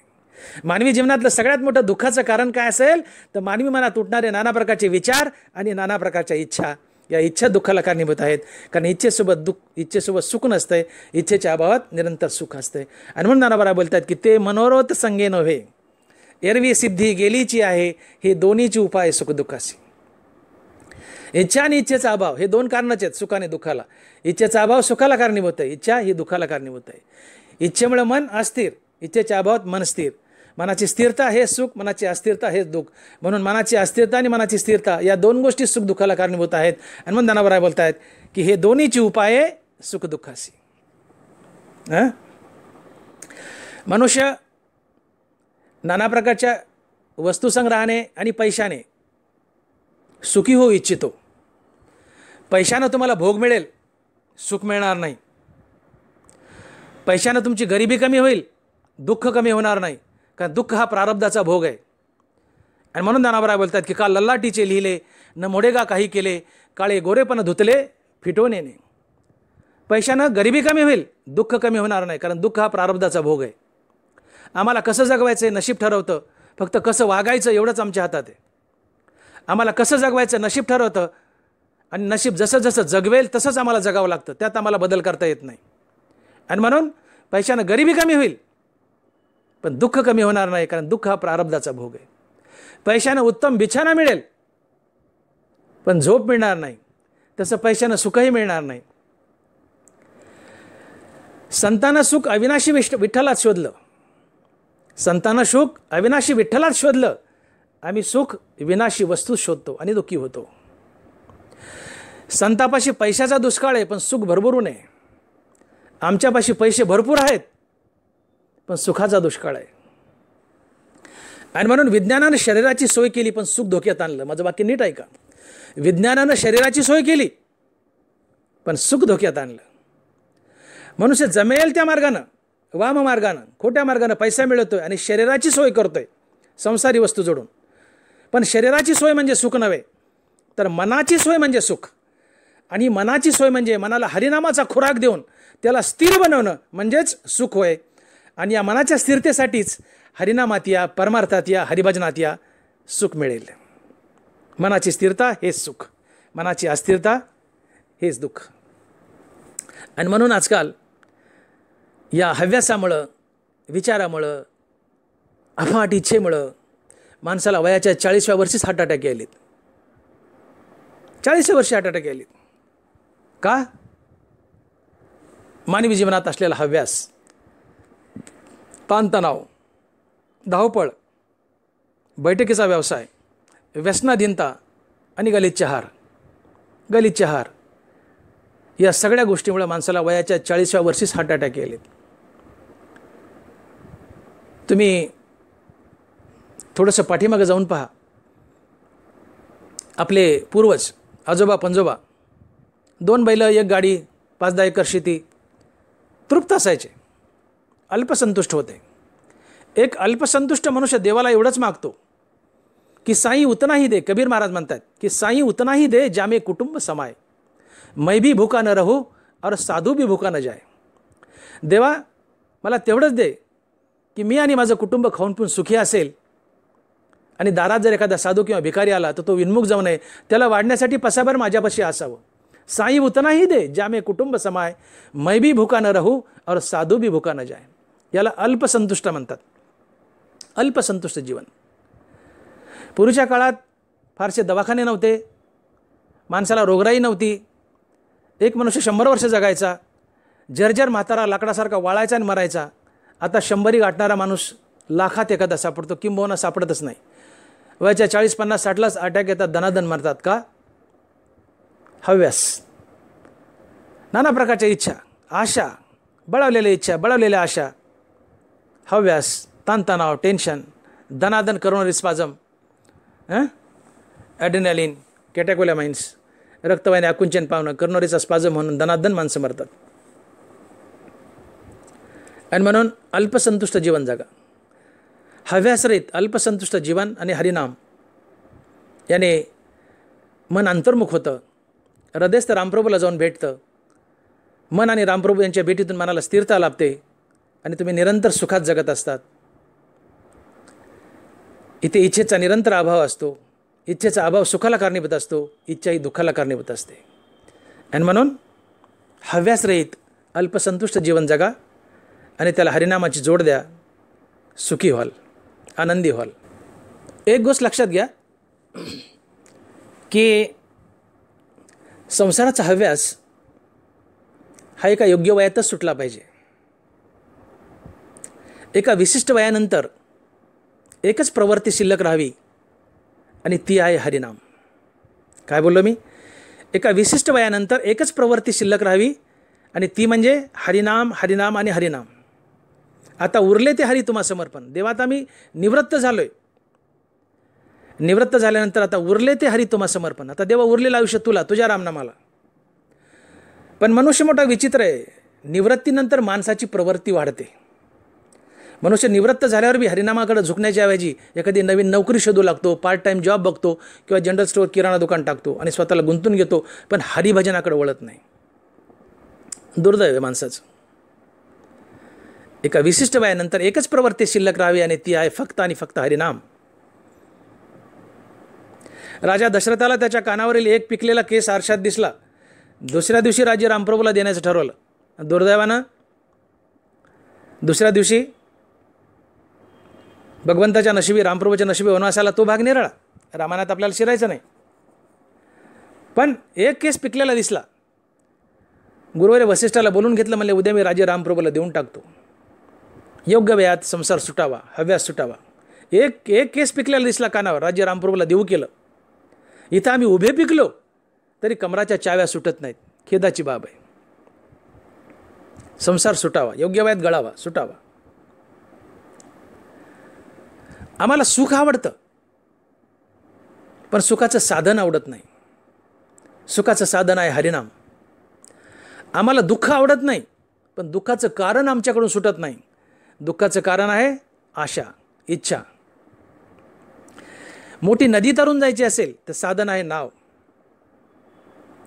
मानवी जीवनातलं सगळ्यात मोठं दुःखाचं कारण काय असेल, तर मानवी मनात उठणारे नाना प्रकारचे विचार आणि नाना प्रकारच्या इच्छा, या इच्छा दुःखाला कारणीभूत आहेत. कारण इच्छेसोबत सुख नसतंय, इच्छेच्या अभावात निरंतर सुख असतंय. आणि म्हणून नाना बरा बोलतात की ते मनोरथ संगे नव्हे, एरवी सिद्धी गेलीची आहे, हे दोन्हीची उपाय सुखदुःखाशी. इच्छा आणि इच्छेचा अभाव हे दोन कारणच आहेत सुख आणि दुःखाला. इच्छेचा अभाव सुखाला कारणीभूत आहे, इच्छा ही दुःखाला कारणीभूत आहे. इच्छेमुळे मन अस्थिर, इच्छेच्या अभावात मन स्थिर. मनाची स्थिरता हे सुख, मनाची अस्थिरता हे दुःख. म्हणून मनाची अस्थिरता आणि मनाची स्थिरता या दोन गोष्टी सुख दुःखाला कारणीभूत आहेत. आणि मग ज्ञानाबराय बोलत आहेत की हे दोन्हीची उपाये सुख दुःखाशी. मनुष्य नाना प्रकारच्या वस्तुसंग्रहाने आणि पैशाने सुखी होऊ इच्छितो. पैशानं तुम्हाला भोग मिळेल, सुख मिळणार नाही. पैशानं तुमची गरिबी कमी होईल, दुःख कमी होणार नाही, कारण दुःख हा प्रारब्धाचा भोग आहे. आणि म्हणून ज्ञानाबराय बोलतात की का लल्लाटीचे लिहिले न मोडेगा काही केले, काळे गोरेपण धुतले फिटवून येणे. पैशानं गरिबी कमी होईल, दुःख कमी होणार नाही, कारण दुःख हा प्रारब्धाचा भोग आहे. आम्हाला कसं जगवायचं आहे नशीब ठरवतं, फक्त कसं वागायचं एवढंच आमच्या हातात आहे. आम्हाला कसं जगवायचं नशीब ठरवतं, आणि नशीब जसं जसं जगवेल तसंच आम्हाला जगावं लागतं, त्यात आम्हाला बदल करता येत नाही. आणि म्हणून पैशानं गरिबी कमी होईल, पण दुःख कमी होणार नाही, कारण दुःख हा प्रारब्धाचा भोग आहे. पैशानं उत्तम बिछाना मिळेल, पण झोप मिळणार नाही, तसं पैशानं सुखही मिळणार नाही. संतानं सुख अविनाशी विठ्ठलात शोधलं, संतानं सुख अविनाशी विठ्ठलात शोधलं. आम्ही सुख विनाशी वस्तू शोधतो आणि दुःखी होतो. संतापाशी पैशाचा दुष्काळ आहे, पण सुख भरभरून आहे. आमच्यापाशी पैसे भरपूर आहेत, पण सुखाचा दुष्काळ आहे. आणि म्हणून विज्ञानानं शरीराची सोय केली, पण सुख धोक्यात आणलं. माझं वाक्य नीट ऐका. विज्ञानानं शरीराची सोय केली, पण सुख धोक्यात आणलं. मनुष्य जमेल त्या मार्गानं, वाम मार्गानं, खोट्या मार्गानं पैसा मिळवतोय आणि शरीराची सोय करतोय संसारी वस्तू जोडून. पण शरीराची सोय म्हणजे सुख नव्हे, तर मनाची सोय म्हणजे सुख. आणि मनाची सोय म्हणजे मनाला हरिनामाचा खुराक देऊन त्याला स्थिर बनवणं म्हणजेच सुख होय. आणि या मनाच्या स्थिरतेसाठीच हरिनामात या, परमार्थात या, हरिभजनात या सुख मिळेल. मनाची स्थिरता हेच सुख, मनाची अस्थिरता हेच दुःख. आणि म्हणून आजकाल या हव्यासामुळं, विचारामुळं, अफाट इच्छेमुळं माणसाला वयाच्या 40व्या वर्षीच हार्ट अटॅक यायलेत. 40व्या वर्षी हार्ट अटॅक यायलेत. का? मानवी जीवनात असलेला हव्यास, ताणतणाव, धावपळ, बैठकीचा व्यवसाय, व्यसनाधीनता आणि गलिच्छ आहार या सगळ्या गोष्टीमुळे माणसाला वयाच्या 40व्या वर्षीच हार्ट अटॅक यायलेत. तुम्ही थोडंसं पाठीमागं जाऊन पहा. आपले पूर्वज, आजोबा पंजोबा, 2 बैल, 1 गाडी, 5-10 एकर शेती, तृप्त असायचे, अल्पसंतुष्ट होते. एक अल्पसंतुष्ट मनुष्य देवाला एवढंच मागतो की साई उतना ही दे. कबीर महाराज म्हणतात की साई उतना ही दे जामे कुटुंब समाय. मैं भी भूखा न रहूं और साधू भी भूखा न जाए. देवा मला तेवढंच दे की मी आणि माझं कुटुंब खाऊन पिऊन सुखी असेल, आणि दारात जर एखादा साधू किंवा भिकारी आला तर तो विनमुख जाऊ नये, त्याला वाढण्यासाठी पसाभर माझ्यापाशी असावं. साई उतना ही दे ज्यामे कुटुंब समाय, मैं भी भूखा न रहूं और साधू भी भूखा न जाए. याला अल्पसंतुष्ट म्हणतात. अल्पसंतुष्ट जीवन. पूर्वीच्या काळात फारसे दवाखाने नव्हते, माणसाला रोगराई नव्हती, एक मनुष्य 100 वर्ष जगायचा, जर्जर म्हातारा लाकडासारखा वाळायचा आणि मरायचा. आता 100 गाठणारा माणूस लाखात एखादा सापडतो, किंबहुना सापडतच नाही. वयाच्या 40, 50, 60लाच अटॅक येतात, दनादन मरतात. का? हव्यास, नाना प्रकारच्या इच्छा, आशा, बळावलेल्या इच्छा, बळावलेल्या आशा, हव्यास, ताणतणाव, टेन्शन, दनादन करोनरी स्पाझम, ॲड्रेनालिन, कॅटेकोलॅमाइन्स, रक्तवाहिनी आकुंचन पावणं, करोनरीचा स्पाझम म्हणून दनादन माणसं मरतात. आणि म्हणून अल्पसंतुष्ट जीवन जगा. हव्यासरहित अल्पसंतुष्ट जीवन आणि हरिनाम याने मन अंतर्मुख होतं, हृदयस्थ रामप्रभूला जाऊन भेटतं. मन आणि रामप्रभू यांच्या भेटीतून मनाला स्थिरता लाभते आणि तुम्ही निरंतर सुखात जगत असतात. इथे इच्छेचा निरंतर अभाव असतो. इच्छेचा अभाव सुखाला कारणीभूत असतो, इच्छा ही दुःखाला कारणीभूत असते. आणि म्हणून हव्यासरहित अल्पसंतुष्ट जीवन जगा आणि त्याला हरिनामाची जोड द्या. सुखी व्हाल, आनंदी व्हाल. एक गोष्ट लक्षात घ्या की संसाराचा हव्यास हा एका योग्य वयातच सुटला पाहिजे. एका विशिष्ट वयानंतर एकच प्रवृत्ती शिल्लक राहावी आणि ती आहे हरिनाम. काय बोललो मी? एका विशिष्ट वयानंतर एकच प्रवृत्ती शिल्लक राहावी आणि ती म्हणजे हरिनाम, हरिनाम आणि हरिनाम. आता उरले ते हरी तुम्हा समर्पण. देवा आता मी निवृत्त झालोय, निवृत्त झाल्यानंतर आता उरले ते हरी तुम्हा समर्पण. आता देवा उरलेलं आयुष्य तुला, तुझ्या रामनामाला. पण मनुष्य मोठा विचित्र आहे. निवृत्तीनंतर माणसाची प्रवृत्ती वाढते. मनुष्य निवृत्त झाल्यावर बी हरिनामाकडे झुकण्याच्या ऐवजी एखादी नवीन नोकरी शोधू लागतो, पार्ट टाईम जॉब बघतो किंवा जनरल स्टोअर किराणा दुकान टाकतो आणि स्वतःला गुंतून घेतो, पण हरिभजनाकडे वळत नाही. दुर्दैव आहे माणसाचं. एका विशिष्ट वयानंतर एकच प्रवृत्ती शिल्लक राहावी आणि ती आहे फक्त आणि फक्त हरिनाम. राजा दशरथाला त्याच्या कानावरील एक पिकलेला केस आरशात दिसला. दुसऱ्या दिवशी राज्य रामप्रभूला देण्याचं ठरवलं. दुर्दैवानं दुसऱ्या दिवशी भगवंताच्या नशिबी, रामप्रभूच्या नशिबी वनवासाला तो भाग निराळा. रामायणात आपल्याला शिरायचं नाही. पण एक केस पिकलेला दिसला. गुरुवारी वसिष्ठाला बोलून घेतलं, म्हणले उद्या मी राज्य रामप्रभूला देऊन टाकतो. योग्य वयात संसार सुटावा, हव्यास सुटावा. एक केस पिकलेला दिसला कानावर, राज्य रामप्रभूला देऊ केलं. इथं आम्ही उभे पिकलो तरी कमराच्या चाव्या सुटत नाहीत. खेदाची बाब आहे. संसार सुटावा, योग्य वयात गळावा, सुटावा. आम्हाला सुख आवडतं पण सुखाचं साधन आवडत नाही. सुखाचं साधन आहे हरिनाम. आम्हाला दुःख आवडत नाही पण दुःखाचं कारण आमच्याकडून सुटत नाही. दुःखाचं कारण आहे आशा, इच्छा. मोठी नदी तरून जायची असेल तर साधन आहे नाव.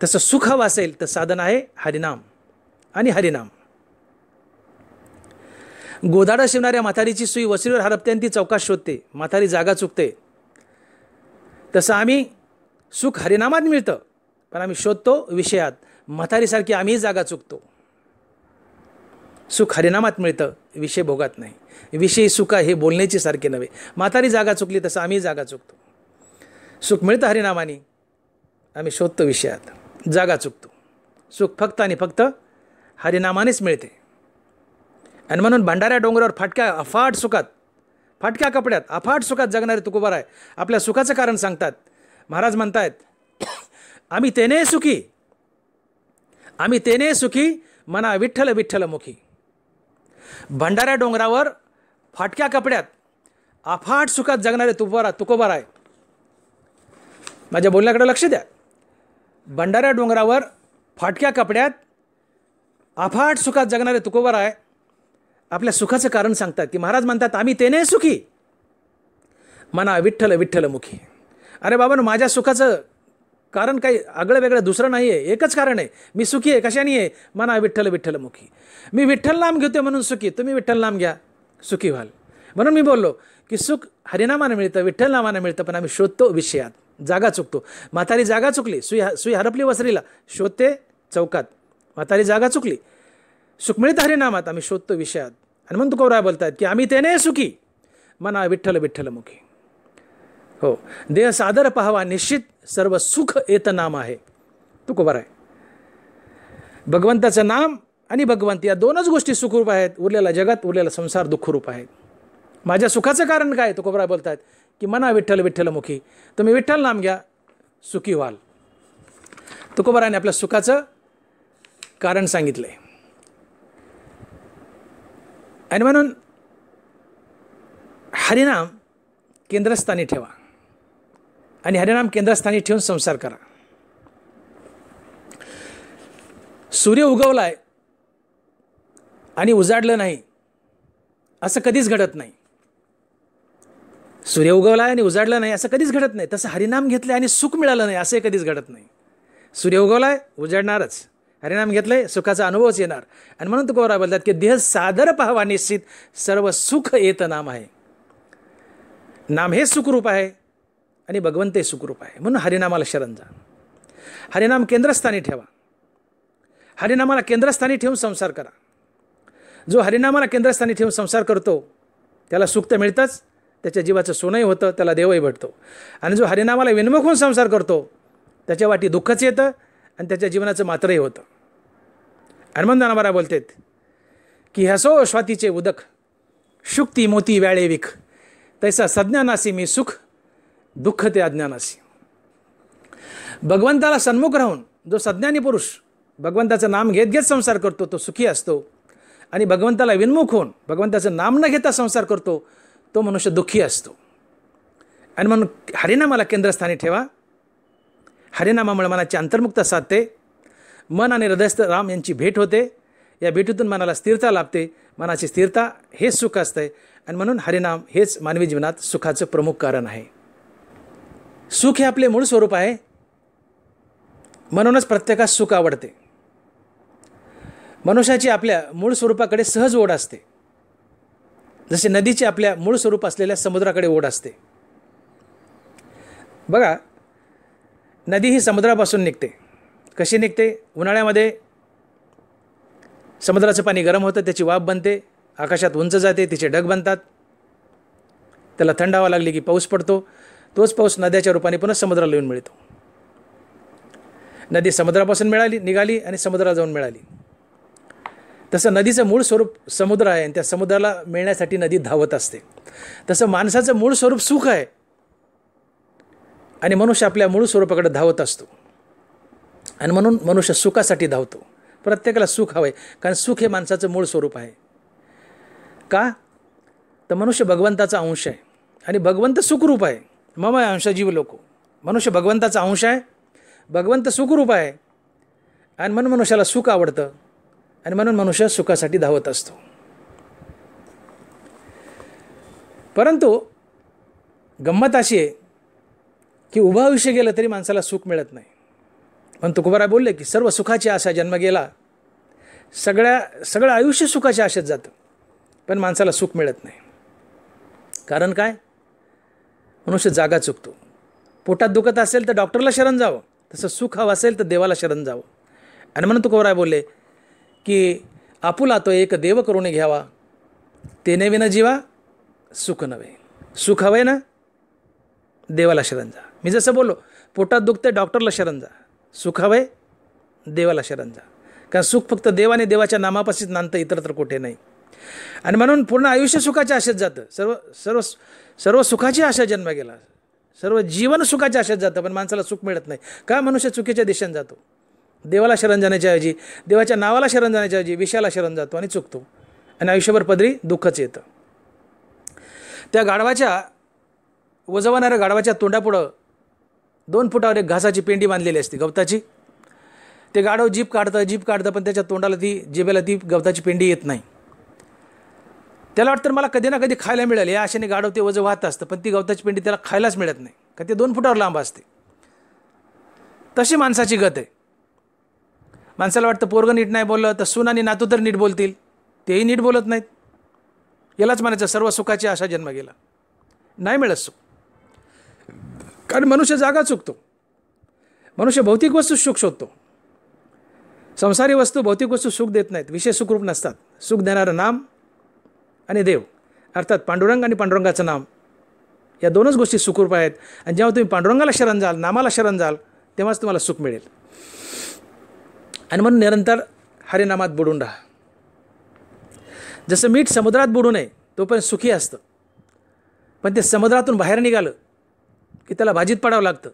तसं सुख हवं असेल तर साधन आहे हरिनाम आणि हरिनाम. गोधाडं शिवणाऱ्या म्हातारीची सुई वसरीवर हरपते आणि ती चौकात शोधते. म्हातारी जागा चुकते. तसं आम्ही सुख हरिनामात मिळतं पण आम्ही शोधतो विषयात. म्हातारीसारखी आम्ही जागा चुकतो. सुख हरिनामात मिळतं, विषय भोगात नाही. विषयी सुख हे बोलण्याची सारखे नव्हे. म्हातारी जागा चुकली तसं आम्ही जागा चुकतो. सुख मिळतं हरिनामाने, आम्ही शोधतो विषयात, जागा चुकतो. सुख फक्त आणि फक्त हरिनामानेच मिळते. आणि म्हणून भंडाऱ्या डोंगरावर फाटक्या अफाट सुखात, फाटक्या कपड्यात अफाट सुखात जगणारे तुकोबाराय आपल्या सुखाचं कारण सांगतात. महाराज म्हणतायत, आम्ही तेने सुखी, आम्ही तेने सुखी मना विठ्ठल विठ्ठल मुखी. भंडाऱ्या डोंगरावर फाटक्या कपड्यात अफाट सुखात जगणारे तुकोबाराय. माझ्या बोलण्याकडे लक्ष द्या. भंडाऱ्या डोंगरावर फाटक्या कपड्यात अफाट सुखात जगणारे तुकोबाराय आपल्या सुखाचं कारण सांगतात. की महाराज म्हणतात, आम्ही तेने सुखी मना विठ्ठल विठ्ठल मुखी. अरे बाबा, माझ्या सुखाचं कारण काही आगळं वेगळं दुसरं नाही आहे, एकच कारण आहे. मी सुखी आहे. कशाने आहे? मना विठ्ठल विठ्ठलमुखी. मी विठ्ठल नाम घेतोय म्हणून सुखी. तुम्ही विठ्ठल नाम घ्या, सुखी व्हाल. म्हणून मी बोललो की सुख हरिनामानं मिळतं, विठ्ठल नामानं मिळतं, पण आम्ही शोधतो विषयात, जागा चुकतो. म्हातारी जागा चुकली, सुई हरपली वसरीला, शोधते चौकात. म्हातारी जागा चुकली. सुख मिळतं हरिनामात, आम्ही शोधतो विषयात. आणि म्हणून तुकोबराय बोलतात की आम्ही त्याने सुखी, मना विठ्ठल विठ्ठलमुखी. हो, देह सादर पाहावा निश्चित, सर्व सुख येत नाम आहे. तुकोबराय. भगवंताचं नाम आणि भगवंत या दोनच गोष्टी सुखरूप आहेत. उरलेला जगात, उरलेला संसार दुःखरूप आहेत. माझ्या सुखाचं कारण काय? तुकोबराय बोलतात की मना विठ्ठल विठ्ठलमुखी. तुम्ही विठ्ठल नाम घ्या, सुखी व्हाल. तुकोबरायने आपल्या सुखाचं कारण सांगितलंय. आणि म्हणून हरिनाम केंद्रस्थानी ठेवा आणि हरिनाम केंद्रस्थानी ठेवून संसार करा. सूर्य उगवलाय आणि उजाडलं नाही असं कधीच घडत नाही. सूर्य उगवलाय आणि उजाडलं नाही असं कधीच घडत नाही. तसं हरिनाम घेतलं आणि सुख मिळालं नाही असंही कधीच घडत नाही. सूर्य उगवलाय, उजाडणारच. हरिनाम घेतलंय, सुखाचा अनुभवच येणार. आणि म्हणून तुकोबराय बोलतात की देह सादर पाहावा निश्चित, सर्व सुख येत नाम आहे. नाम हे सुखरूप आहे आणि भगवंत हे सुखरूप आहे. म्हणून हरिनामाला शरण जा. हरिनाम केंद्रस्थानी ठेवा. हरिनामाला केंद्रस्थानी ठेवून संसार करा. जो हरिनामाला केंद्रस्थानी ठेवून संसार करतो त्याला सुख तर मिळतंच, त्याच्या जीवाचं सोनंही होतं, त्याला देवही भेटतो. आणि जो हरिनामाला विनमुख होऊन संसार करतो त्याच्या वाटी दुःखच येतं आणि त्याच्या जीवनाचं मात्रही होतं. हनुमान महाराज बोलतात की हसो स्वातीचे उदक, शुक्ती मोती व्याळे विख, तैसा सज्ञानासी मी सुख, दुःख ते अज्ञानासी. भगवंताला सन्मुख राहून जो सज्ञानी पुरुष भगवंताचं नाम घेत घेत संसार करतो तो सुखी असतो. आणि भगवंताला विन्मुख होऊन भगवंताचं नाम न घेता संसार करतो तो मनुष्य दुःखी असतो. आणि म्हणून हरिनामाला केंद्रस्थानी ठेवा. हरिनामामुळे मनाची अंतर्मुक्ता साधते. मन आणि हृदयस्थ राम यांची भेट होते. या भेटीतून मनाला स्थिरता लाभते. मनाची स्थिरता हेच सुख असते. आणि म्हणून हरिनाम हेच मानवी जीवनात सुखाचं प्रमुख कारण आहे. सुख हे आपले मूळ स्वरूप आहे. म्हणूनच प्रत्येकास सुख आवडते. मनुष्याची आपल्या मूळ स्वरूपाकडे सहज ओढ असते, जसे नदीची आपल्या मूळ स्वरूप असलेल्या समुद्राकडे ओढ असते. बघा, नदी ही समुद्रापासून निघते. कशी निघते? उन्हाळ्यामध्ये समुद्राचं पाणी गरम होतं, त्याची वाफ बनते, आकाशात उंच जाते, तिचे ढग बनतात, त्याला थंड हवा लागली की पाऊस पडतो. तोच पाऊस नद्याच्या रूपाने पुन्हा समुद्राला येऊन मिळतो. नदी समुद्रापासून निघाली आणि समुद्राला जाऊन मिळाली. तसं नदीचं मूळ स्वरूप समुद्र आहे आणि त्या समुद्राला मिळण्यासाठी नदी धावत असते. तसं माणसाचं मूळ स्वरूप सुख आहे आणि मनुष्य आपल्या मूळ स्वरूपाकडे धावत असतो. आणि म्हणून मनुष्य सुखासाठी धावतो. प्रत्येकाला सुख हवं आहे, कारण सुख हे माणसाचं मूळ स्वरूप आहे. का? तर मनुष्य भगवंताचा अंश आहे आणि भगवंत सुखरूप आहे. मम अंश जीव लोको. मनुष्य भगवंताचा अंश आहे, भगवंत सुखरूप आहे आणि म्हणून मनुष्याला सुख आवडतं आणि म्हणून मनुष्य सुखासाठी धावत असतो. परंतु गंमत अशी आहे की उभं आयुष्य गेलं तरी माणसाला सुख मिळत नाही. पण तुकोबराय बोलले की सर्व सुखाची आशा जन्म गेला, सगळं आयुष्य सुखाच्या आशेत जातं, पण माणसाला सुख मिळत नाही. कारण काय? मनुष्य जागा चुकतो. पोटात दुखत असेल तर डॉक्टरला शरण जावं, तसं सुख हवं असेल तर देवाला शरण जावं. आणि म्हणून तुकोबराय बोलले की आपुला तो एक देव करून घ्यावा, तेने विना जीवा सुख नव्हे. सुख हवंय ना, देवाला शरण जा. मी जसं बोललो, पोटात दुखते डॉक्टरला शरण जा, सुख हवंय देवाला शरण जा. कारण सुख फक्त देव आणि देवाच्या नामापाशीच नांदतं, इतर तर कुठे नाही. आणि म्हणून पूर्ण आयुष्य सुखाच्या आशेत जातं. सर्व सुखाची आशा जन्म गेला, सर्व जीवन सुखाच्या आशेत जातं, पण माणसाला सुख मिळत नाही. का? मनुष्य चुकीच्या दिशेने जातो. देवाला शरण जाण्याच्या ऐवजी, देवाच्या नावाला शरण जाण्याच्या ऐवजी विषयाला शरण जातो आणि चुकतो आणि आयुष्यभर पदरी दुःखच येतं. त्या गाढवाच्या वजवणाऱ्या गाढवाच्या तोंडापुढं 2 फुटावर एक घासाची पेंडी बांधलेली असते, गवताची. ते गाढव जीभ काढतं पण त्याच्या तोंडाला जिभेला ती गवताची पेंडी येत नाही. त्याला वाटतं मला कधी ना कधी खायला मिळेल, या आशेने गाढव ते वजं वाहत असतं, पण ती गवताची पेंडी त्याला खायलाच मिळत नाही, का ते 2 फुटावर लांब असते. तशी माणसाची गत आहे. माणसाला वाटतं पोरगं नीट नाही बोललं तर सून आणि नातू तर नीट बोलतील, तेही नीट बोलत नाहीत. यालाच म्हणायचं सर्व सुखाची आशा जन्म गेला. नाही मिळत सुख, कारण मनुष्य जागा चुकतो. मनुष्य भौतिक वस्तू सुख शोधतो. संसारी वस्तू भौतिक वस्तू सुख देत नाहीत, विषय सुखरूप नसतात. सुख देणारं नाम आणि देव, अर्थात पांडुरंग आणि पांडुरंगाचं नाम, या दोनच गोष्टी सुखरूप आहेत. आणि जेव्हा तुम्ही पांडुरंगाला शरण जाल, नामाला शरण जाल, तेव्हाच तुम्हाला सुख मिळेल. आणि म्हणून निरंतर हरिनामात बुडून राहा. जसं मीठ समुद्रात बुडू नये तोपर्यंत सुखी असतं, पण ते समुद्रातून बाहेर निघालं की त्याला भाजीत पडावं लागतं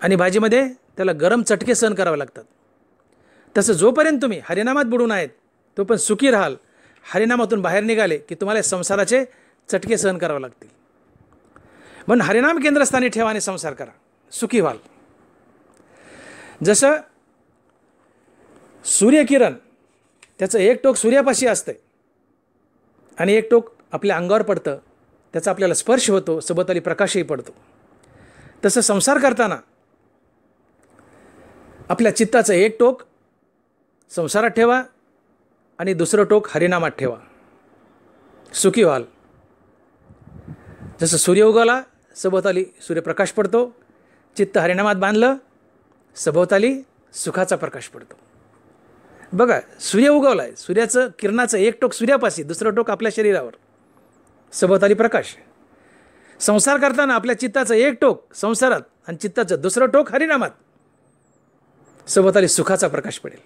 आणि भाजीमध्ये त्याला गरम चटके सहन करावे लागतात. तसं जोपर्यंत तुम्ही हरिनामात बुडून आहेत तोपर्यंत सुखी राहाल. हरिनामातून बाहेर निघाले की तुम्हाला संसाराचे चटके सहन करावे लागतील. म्हणून हरिनाम केंद्रस्थानी ठेवा आणि संसार करा, सुखी व्हाल. जसं सूर्यकिरण त्याचं एक टोक सूर्यापाशी असतं आणि एक टोक आपल्या अंगावर पडतं, त्याचा आपल्याला स्पर्श होतो, सभोवताली प्रकाशही पडतो. तसं संसार करताना आपल्या चित्ताचं एक टोक संसारात ठेवा आणि दुसरं टोक हरिनामात ठेवा, सुखी व्हाल. जसं सूर्य उगवला, सभोवताली सूर्यप्रकाश पडतो, चित्त हरिनामात बांधलं, सभोवताली सुखाचा प्रकाश पडतो. बघा, सूर्य उगवला आहे, सूर्याचं किरणाचं एक टोक सूर्यापाशी, दुसरं टोक आपल्या शरीरावर, सभोवताली प्रकाश. संसार करताना आपल्या चित्ताचं एक टोक संसारात आणि चित्ताचं दुसरं टोक हरिनामात, सभोवताली सुखाचा प्रकाश पडेल.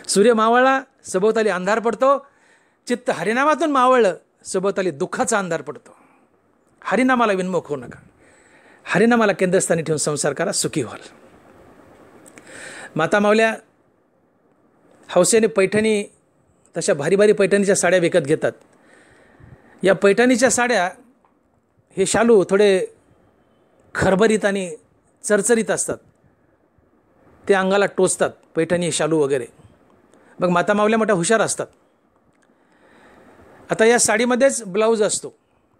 सूर्य मावळला, सभोवताली अंधार पडतो. चित्त हरिनामातून मावळलं, सभोवताली दुःखाचा अंधार पडतो. हरिनामाला विन्मुख होऊ नका, हरिनामाला केंद्रस्थानी ठेवून संसार करा, सुखी व्हाल. माता मावल्या हौसेने पैठणी, तशा भारी भारी पैठणीच्या साड्या विकत घेतात. या पैठणीच्या साड्या, हे शालू थोडे खरबरीत आणि चरचरीत असतात, ते अंगाला टोचतात, पैठणी शालू वगैरे. मग माता मावल्या मोठ्या हुशार असतात. आता या साडीमध्येच ब्लाऊज असतो,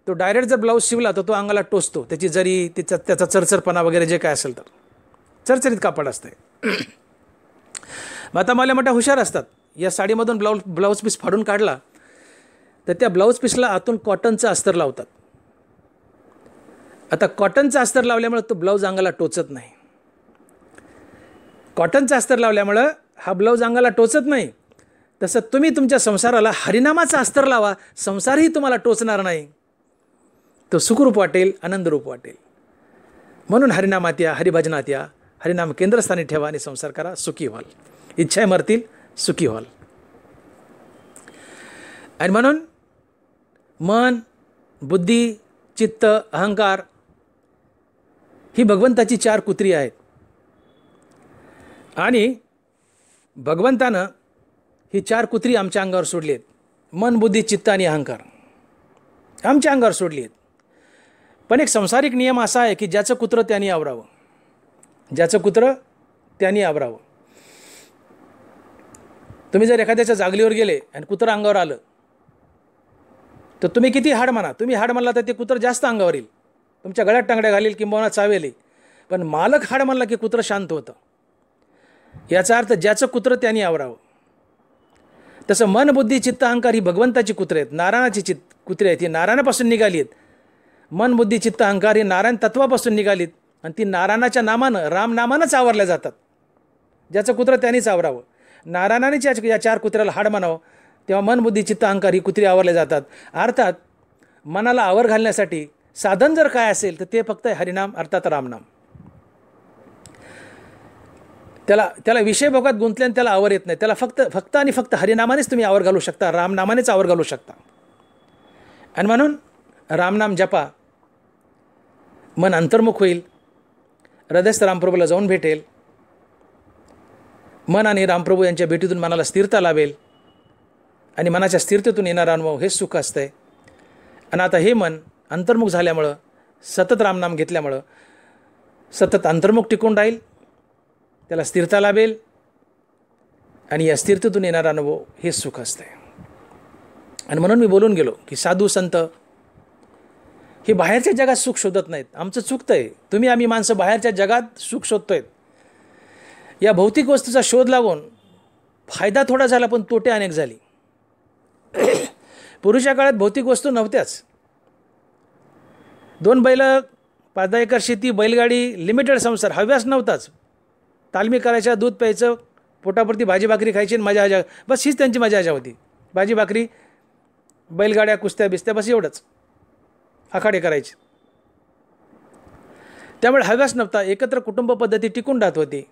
तो डायरेक्ट जर ब्लाऊज शिवला तर तो अंगाला टोचतो, त्याची जरी त्याचा चरचरपणा वगैरे जे काय असेल तर चरचरीत कापड असते. माता मावल्या मोठ्या हुशार असतात. या साडीमधून ब्लाऊज पीस फाडून काढला तर त्या ब्लाऊज पीसला आतून कॉटनचं अस्तर लावतात. आता कॉटनचं अस्तर लावल्यामुळे तो ब्लाऊज अंगाला टोचत नाही. कॉटनचं अस्तर लावल्यामुळं हा ब्लाऊज अंगाला टोचत नाही. तसं तुम्ही तुमच्या संसाराला हरिनामाचा अस्तर लावा, संसारही तुम्हाला टोचणार नाही, तो सुखरूप वाटेल, आनंदरूप वाटेल. म्हणून हरिनामात या, हरिभजनात या, हरिनाम केंद्रस्थानी ठेवा आणि संसार करा, सुखी व्हाल. इच्छा मरतील, सुखी व्हाल. आणि म्हणून मन, बुद्धी, चित्त, अहंकार ही भगवंताची 4 कुत्री आहेत. आणि भगवंतानं ही 4 कुत्री आमच्या अंगावर सोडली आहेत. मन, बुद्धी, चित्त आणि अहंकार आमच्या अंगावर सोडली आहेत. पण एक संसारिक नियम असा आहे की ज्याचं कुत्रं त्यांनी आवरावं, ज्याचं कुत्रं त्यांनी आवरावं. तुम्ही जर एखाद्याच्या जागलीवर गेले आणि कुत्रं अंगावर आलं तर तुम्ही किती हाड म्हणा, तुम्ही हाड म्हणला तर ते कुत्रं जास्त अंगावर येईल, तुमच्या गळ्यात टांगड्या घालील, किंबहुना चावेल. पण मालक हाड म्हणला की कुत्रं शांत होतं. याचा अर्थ ज्याचं कुत्रं त्यांनी आवरावं. तसं मन, बुद्धी, चित्त, अहंकार ही भगवंताची कुत्रे आहेत, नारायणाची कुत्रे आहेत. ही नारायणापासून निघाली आहेत. मन, बुद्धी, चित्त, अहंकार ही नारायण तत्वापासून निघालीत आणि ती नारायणाच्या नामानं, रामनामानंच आवरल्या जातात. ज्याचं कुत्रं त्यांनीच आवरावं. नारायणानेच या 4 कुत्र्याला हाड म्हणावं, तेव्हा मन, बुद्धी, चित्त, अहंकार ही कुत्री आवरले जातात. अर्थात मनाला आवर घालण्यासाठी साधन जर काय असेल तर ते फक्त हरिनाम, अर्थात रामनाम. त्याला विषय भोगात गुंतल्याने त्याला आवर येत नाही. त्याला फक्त आणि फक्त हरिनामानेच तुम्ही आवर घालू शकता, रामनामानेच आवर घालू शकता. आणि म्हणून रामनाम जपा, मन अंतर्मुख होईल, हृदयस्थ रामप्रभूला जाऊन भेटेल. मन आणि रामप्रभू यांच्या भेटीतून मनाला स्थिरता लाभेल आणि मनाच्या स्थिरतेतून येणारा अनुभव हे सुख असतंय. आणि आता हे मन अंतर्मुख झाल्यामुळं, सतत रामनाम घेतल्यामुळं सतत अंतर्मुख टिकून राहील, त्याला स्थिरता लाभेल आणि या स्थिरतेतून येणारा अनुभव हे सुख असतंय. आणि म्हणून मी बोलून गेलो की साधू संत हे बाहेरच्या जगात सुख शोधत नाहीत. आमचं चुकतं आहे. आम्ही माणसं बाहेरच्या जगात सुख शोधतोय. या भौतिक वस्तूचा शोध लागून फायदा थोडा झाला, पण तोटे अनेक झाले. पूर्वीच्या काळात भौतिक वस्तू नव्हत्याच. 2 बैल, 5-10 एकर शेती, बैलगाडी, लिमिटेड संसार, हव्यास नव्हताच. तालमी करायच्या, दूध प्यायचं, पोटापुरती भाजी भाकरी खायची आणि मजा आजा, बस हीच त्यांची मजा आजा होती. भाजी भाकरी, बैलगाड्या, कुस्त्या बिस्त्या, बस एवढंच. आखाडे करायचे. त्यामुळे हव्यास नव्हता. एकत्र कुटुंब पद्धती टिकून राहत होती.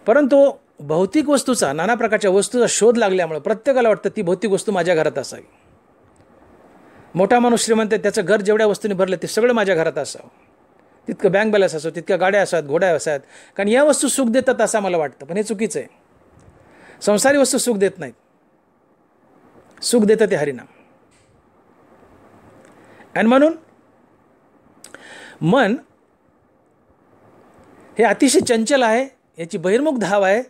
परंतु भौतिक वस्तूचा, नाना प्रकारच्या वस्तूचा शोध लागल्यामुळे प्रत्येकाला वाटतं ती भौतिक वस्तू माझ्या घरात असावी. मोठा माणूस श्रीमंत, त्याचं घर जेवढ्या वस्तूंनी भरलं ते सगळं माझ्या घरात असावं. तितकं बँक बॅलन्स असो, तितक्या गाड्या असाव्यात, घोड्या असाव्यात, कारण या वस्तू सुख देतात असं मला वाटतं. पण हे चुकीचं आहे. संसारी वस्तू सुख देत नाहीत. सुख देतं ते हरिनाम. आणि म्हणून मन हे अतिशय चंचल आहे. याची बहिर्मुख धाव आहे.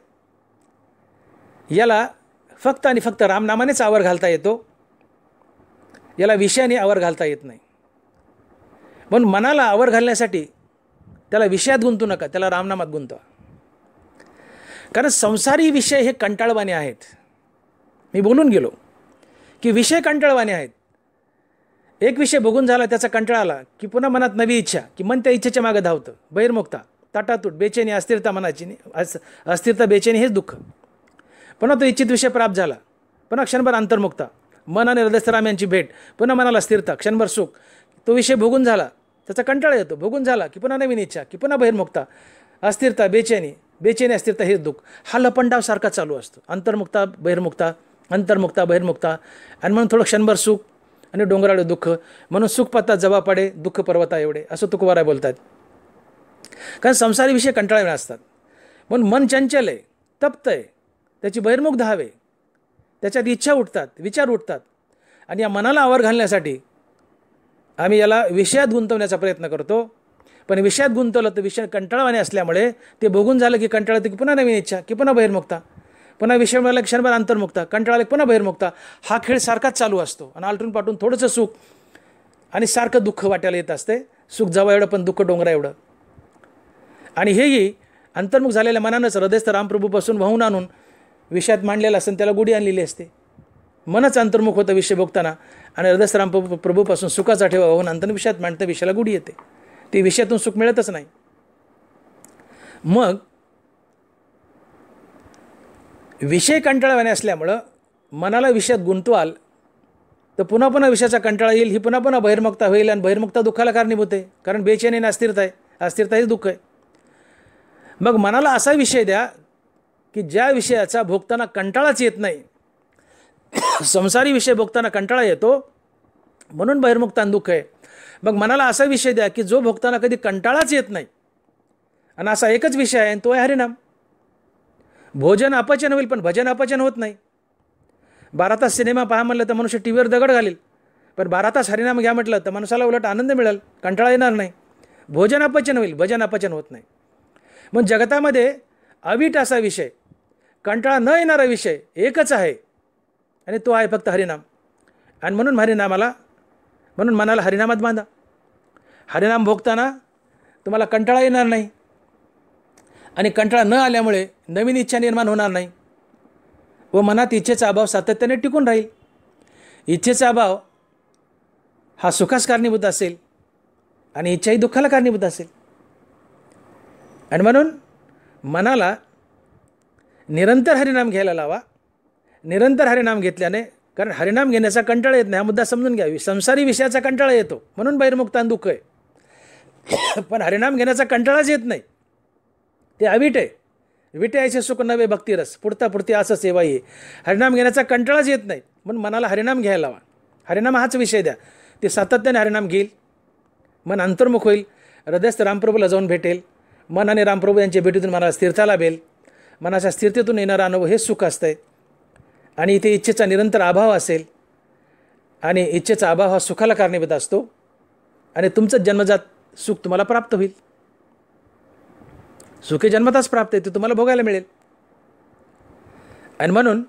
याला फक्त आणि फक्त रामनामानेच आवर घालता येतो. याला विषयाने आवर घालता येत नाही. म्हणून मनाला आवर घालण्यासाठी त्याला विषयात गुंतू नका, त्याला रामनामात गुंतवा. कारण संसारी विषय हे कंटाळवाणे आहेत. मी बोलून गेलो की विषय कंटाळवाणे आहेत. एक विषय बघून झाला, त्याचा कंटाळा आला की पुन्हा मनात नवी इच्छा, की मन त्या इच्छेच्या मागे धावतं. बहिर्मुखता, ताटातूट, बेचैनी, अस्थिरता मनाची, अस्थिरता, बेचैनी हेच दुःख. पुन्हा तो इच्छित विषय प्राप्त झाला, पुन्हा क्षणभर अंतर्मुखता, मन आणि हृदयस्थराम यांची भेट, पुन्हा मनाला स्थिरता, क्षणभर सुख. तो विषय भोगून झाला, त्याचा कंटाळा येतो. भोगून झाला की पुन्हा नवीन इच्छा, की पुन्हा बहिर्मुखता, अस्थिरता, बेचैनी, बेचैनी, अस्थिरता हेच दुःख. हा लपंडाव सारखा चालू असतो. अंतर्मुक्ता, बहिर्मुक्ता, अंतर्मुक्ता, बहिर्मुक्ता. आणि म्हणून थोडं क्षणभर सुख आणि डोंगराळे दुःख. म्हणून सुख पत्ता जवा पडे, दुःख पर्वता एवढे, असं तुकोबाराय बोलतात. कारण संसारी विषय कंटाळवाणे असतात. म्हणून मन चंचल आहे, तप्त आहे, त्याची बहिर्मुख धाव आहे, त्याच्यात इच्छा उठतात, विचार उठतात. आणि या मनाला आवर घालण्यासाठी आम्ही याला विषयात गुंतवण्याचा प्रयत्न करतो. पण विषयात गुंतवलं तर विषय कंटाळवाणे असल्यामुळे ते बघून झालं की कंटाळलं की पुन्हा नवीन इच्छा, की पुन्हा बहिर्मुखता, पुन्हा विषय मिळाला क्षणभर अंतर्मुखता, कंटाळाला पुन्हा बहिर्मुखता. हा खेळ सारखाच चालू असतो. आणि आलटून पाटून थोडंसं सुख आणि सारखं दुःख वाटायला येत असते. सुख जावं एवढं, पण दुःख डोंगरा एवढं. आणि हेही अंतर्मुख झालेल्या मनानंच हृदयस्थ रामप्रभूपासून वाहून आणून विषयात मांडलेलं असतं, त्याला गुढी आणलेली असते. मनच अंतर्मुख होतं विषय बघताना, आणि हृदयस्थ रामप्रभूपासून सुखाचा ठेवा वाहून अंतर विषयात मांडतं, विषयाला गुढी येते. ती विषयातून सुख मिळतच नाही. मग विषय कंटाळवाणे असल्यामुळं मनाला विषयात गुंतवाल तर पुन्हा पुन्हा विषयाचा कंटाळा येईल. ही पुन्हा पुन्हा बहिर्मुखता होईल, आणि बहिर्मुखता दुःखाला कारणीभूत आहे. कारण बेचैनी आणि अस्थिरता आहे, अस्थिरता हेच दुःख आहे. मग मनाला असा विषय द्या की ज्या विषयाचा भोगताना कंटाळाच येत नाही. संसारी विषय भोगताना कंटाळा येतो, म्हणून बहिर्मुखता दुःख आहे. मग मनाला असा विषय द्या की जो भोगताना कधी कंटाळाच येत नाही, आणि असा एकच विषय आहे, आणि तो आहे हरिनाम. भोजन अपचन होईल, पण भजन अपचन होत नाही. 12 तास सिनेमा पहा म्हटलं तर मनुष्य टी व्हीवर दगड घालील, पण 12 तास हरिनाम घ्या म्हटलं तर माणसाला उलट आनंद मिळेल, कंटाळा येणार नाही. भोजन अपचन होईल, भजन अपचन होत नाही. मग जगतामध्ये अवीट असा विषय, कंटाळा न येणारा विषय एकच आहे, आणि तो आहे फक्त हरिनाम. आणि म्हणून म्हणून मनाला हरिनामात बांधा. हरिनाम भोगताना तुम्हाला कंटाळा येणार नाही, आणि कंटाळा न आल्यामुळे नवीन इच्छा निर्माण होणार नाही, व मनात इच्छेचा अभाव सातत्याने टिकून राहील. इच्छेचा अभाव हा सुखास कारणीभूत असेल, आणि इच्छाही दुःखाला कारणीभूत असेल. आणि म्हणून मनाला निरंतर हरिनाम घ्यायला लावा. निरंतर हरिनाम घेतल्याने, कारण हरिनाम घेण्याचा कंटाळा येत नाही, हा मुद्दा समजून घ्यावी. संसारी विषयाचा कंटाळा येतो, म्हणून बहिर्मुखता दुःख आहे. पण हरिनाम घेण्याचा कंटाळाच येत नाही, ते अवीट आहे. विटयाचे सुख नवे भक्तिरस, पुढता पुढती असं सेवा ये. हरिनाम घेण्याचा कंटाळाच येत नाही, म्हणून मनाला हरिनाम घ्यायला लावा. हरिनाम हाच विषय द्या. ते सातत्याने हरिनाम घेईल, मन अंतर्मुख होईल, हृदयस्थ रामप्रभूला जाऊन भेटेल. मन आणि रामप्रभू यांच्या भेटीतून मनाला स्थिरता लाभेल. मनाच्या स्थिरतेतून येणारा अनुभव हे सुख असतंय. आणि इथे इच्छेचा निरंतर अभाव असेल, आणि इच्छेचा अभाव हा सुखाला कारणीभूत असतो, आणि तुमचं जन्मजात सुख तुम्हाला प्राप्त होईल. सुखे जन्मताच प्राप्त आहे, ते तुम्हाला भोगायला मिळेल. आणि म्हणून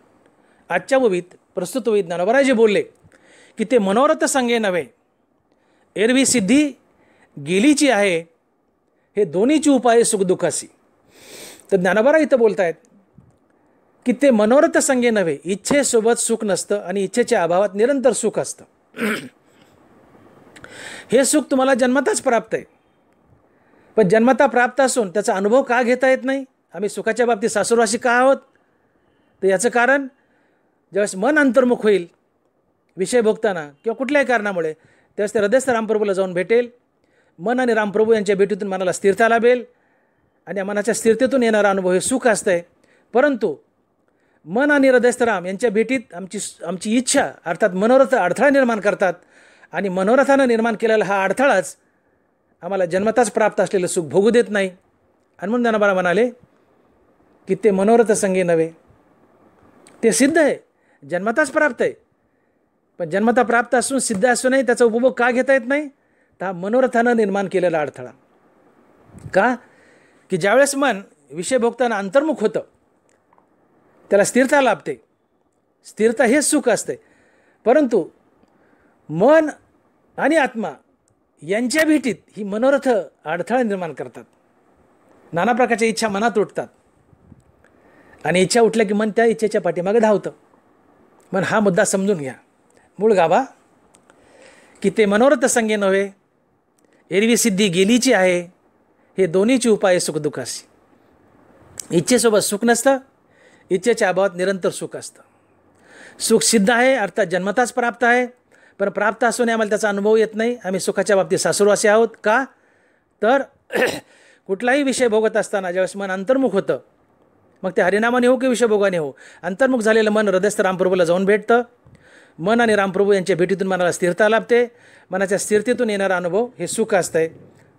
आजच्या ववीत प्रस्तुत ववीत ज्ञानोबाराय जे बोलले की ते मनोरथ सांगे नव्हे, एरवी सिद्धी गेलीची आहे, हे दोन्हीची उपाय सुखदुःखासी. तर ज्ञानोबा इथं बोलतायत की ते मनोरथ संगे नव्हे, इच्छेसोबत सुख नसतं आणि इच्छेच्या अभावात निरंतर सुख असतं. हे सुख तुम्हाला जन्मताच प्राप्त आहे, पण जन्मता प्राप्त असून त्याचा अनुभव का घेता येत नाही? आम्ही सुखाच्या बाबतीत सासुरवासी का आहोत? तर याचं कारण, ज्यावेळेस मन अंतर्मुख होईल विषय भोगताना किंवा कुठल्याही कारणामुळे, त्यावेळेस ते हृदयस्थ रामप्रभूला जाऊन भेटेल. मन आणि रामप्रभू यांच्या भेटीतून मनाला स्थिरता लाभेल आणि या मनाच्या स्थिरतेतून येणारा अनुभव हे सुख असतं आहे. परंतु मन आणि हृदयस्थ राम यांच्या भेटीत आमची इच्छा अर्थात मनोरथ अडथळा निर्माण करतात आणि मनोरथानं निर्माण केलेला हा अडथळाच आम्हाला जन्मताच प्राप्त असलेलं सुख भोगू देत नाही. आणि म्हणून ज्ञानोबा म्हणाले की ते मनोरथ संगे नव्हे, ते सिद्ध आहे, जन्मताच प्राप्त आहे, पण जन्मता प्राप्त असून सिद्ध असूनही त्याचा उपभोग का घेता येत नाही? तर हा मनोरथानं निर्माण केलेला अडथळा. का? की ज्यावेळेस मन विषय भोगताना अंतर्मुख होतं त्याला स्थिरता लाभते. स्थिरता हेच सुख असते. परंतु मन आणि आत्मा यांच्या भेटीत ही मनोरथ अडथळा निर्माण करतात. नाना प्रकारच्या इच्छा मनात उठतात आणि इच्छा उठल्या की मन त्या इच्छेच्या पाठीमागे धावतं. मन हा मुद्दा समजून घ्या. मूळ गाभा की ते मनोरथ संगे नव्हे, एरवी सिद्धी गेलीची आहे, हे दोन्हीची उपाय सुखदुःखासी. इच्छेसोबत सुख नसतं, इच्छेच्या अभावात निरंतर सुख असतं. सुख सिद्ध आहे अर्थात जन्मताच प्राप्त आहे, पण प्राप्त असून आम्हाला त्याचा अनुभव येत नाही. आम्ही सुखाच्या बाबतीत सासुरवासी आहोत. का? तर कुठलाही विषय भोगत असताना ज्यावेळेस मन अंतर्मुख होतं, मग ते हरिनामाने हो की विषयभोगाने हो, अंतर्मुख झालेलं मन हृदयस्थ रामप्रभूला जाऊन भेटतं. मन आणि रामप्रभू यांच्या भेटीतून मनाला स्थिरता लाभते. मनाच्या स्थिरतेतून येणारा अनुभव हे सुख असतं आहे.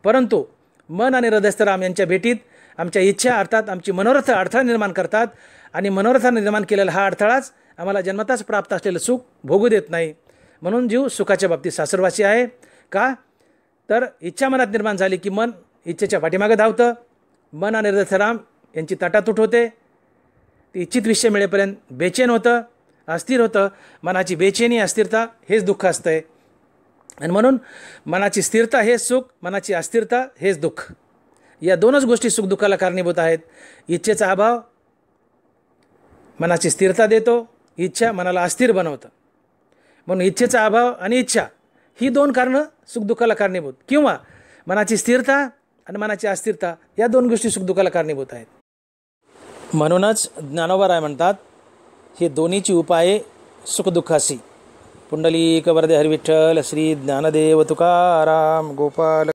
परंतु मन आणि हृदयस्थ राम यांच्या भेटीत आमच्या इच्छा अर्थात आमची मनोरथ अडथळा निर्माण करतात आणि मनोरथाने निर्माण केलेला हा अडथळाच आम्हाला जन्मताच प्राप्त असलेलं सुख भोगू देत नाही. म्हणून जीव सुखाच्या बाबतीत सासुरवासी आहे. का? तर इच्छा मनात निर्माण झाली की मन इच्छेच्या पाठीमागे धावतं. मन आणि हृदयस्थ राम यांची तटातूट होते. ती इच्छित विषय मिळेपर्यंत बेचैन होतं, अस्थिर होतं. मनाची बेचैनी अस्थिरता हेच दुःख असतं आहे. आणि म्हणून मनाची स्थिरता हेच सुख, मनाची अस्थिरता हेच दुःख. या दोनच गोष्टी सुखदुःखाला कारणीभूत आहेत. इच्छेचा अभाव मनाची स्थिरता देतो, इच्छा मनाला अस्थिर बनवतं. म्हणून इच्छेचा अभाव आणि इच्छा ही दोन कारणं सुखदुःखाला कारणीभूत, किंवा मनाची स्थिरता आणि मनाची अस्थिरता या दोन गोष्टी सुखदुःखाला कारणीभूत आहेत. म्हणूनच ज्ञानोबा राय म्हणतात हे दोन्हीची उपाये सुखदुःखासी. पुंडलिक वरदे हरिविठ्ठल श्री ज्ञानदेव तुकाराम गोपाल.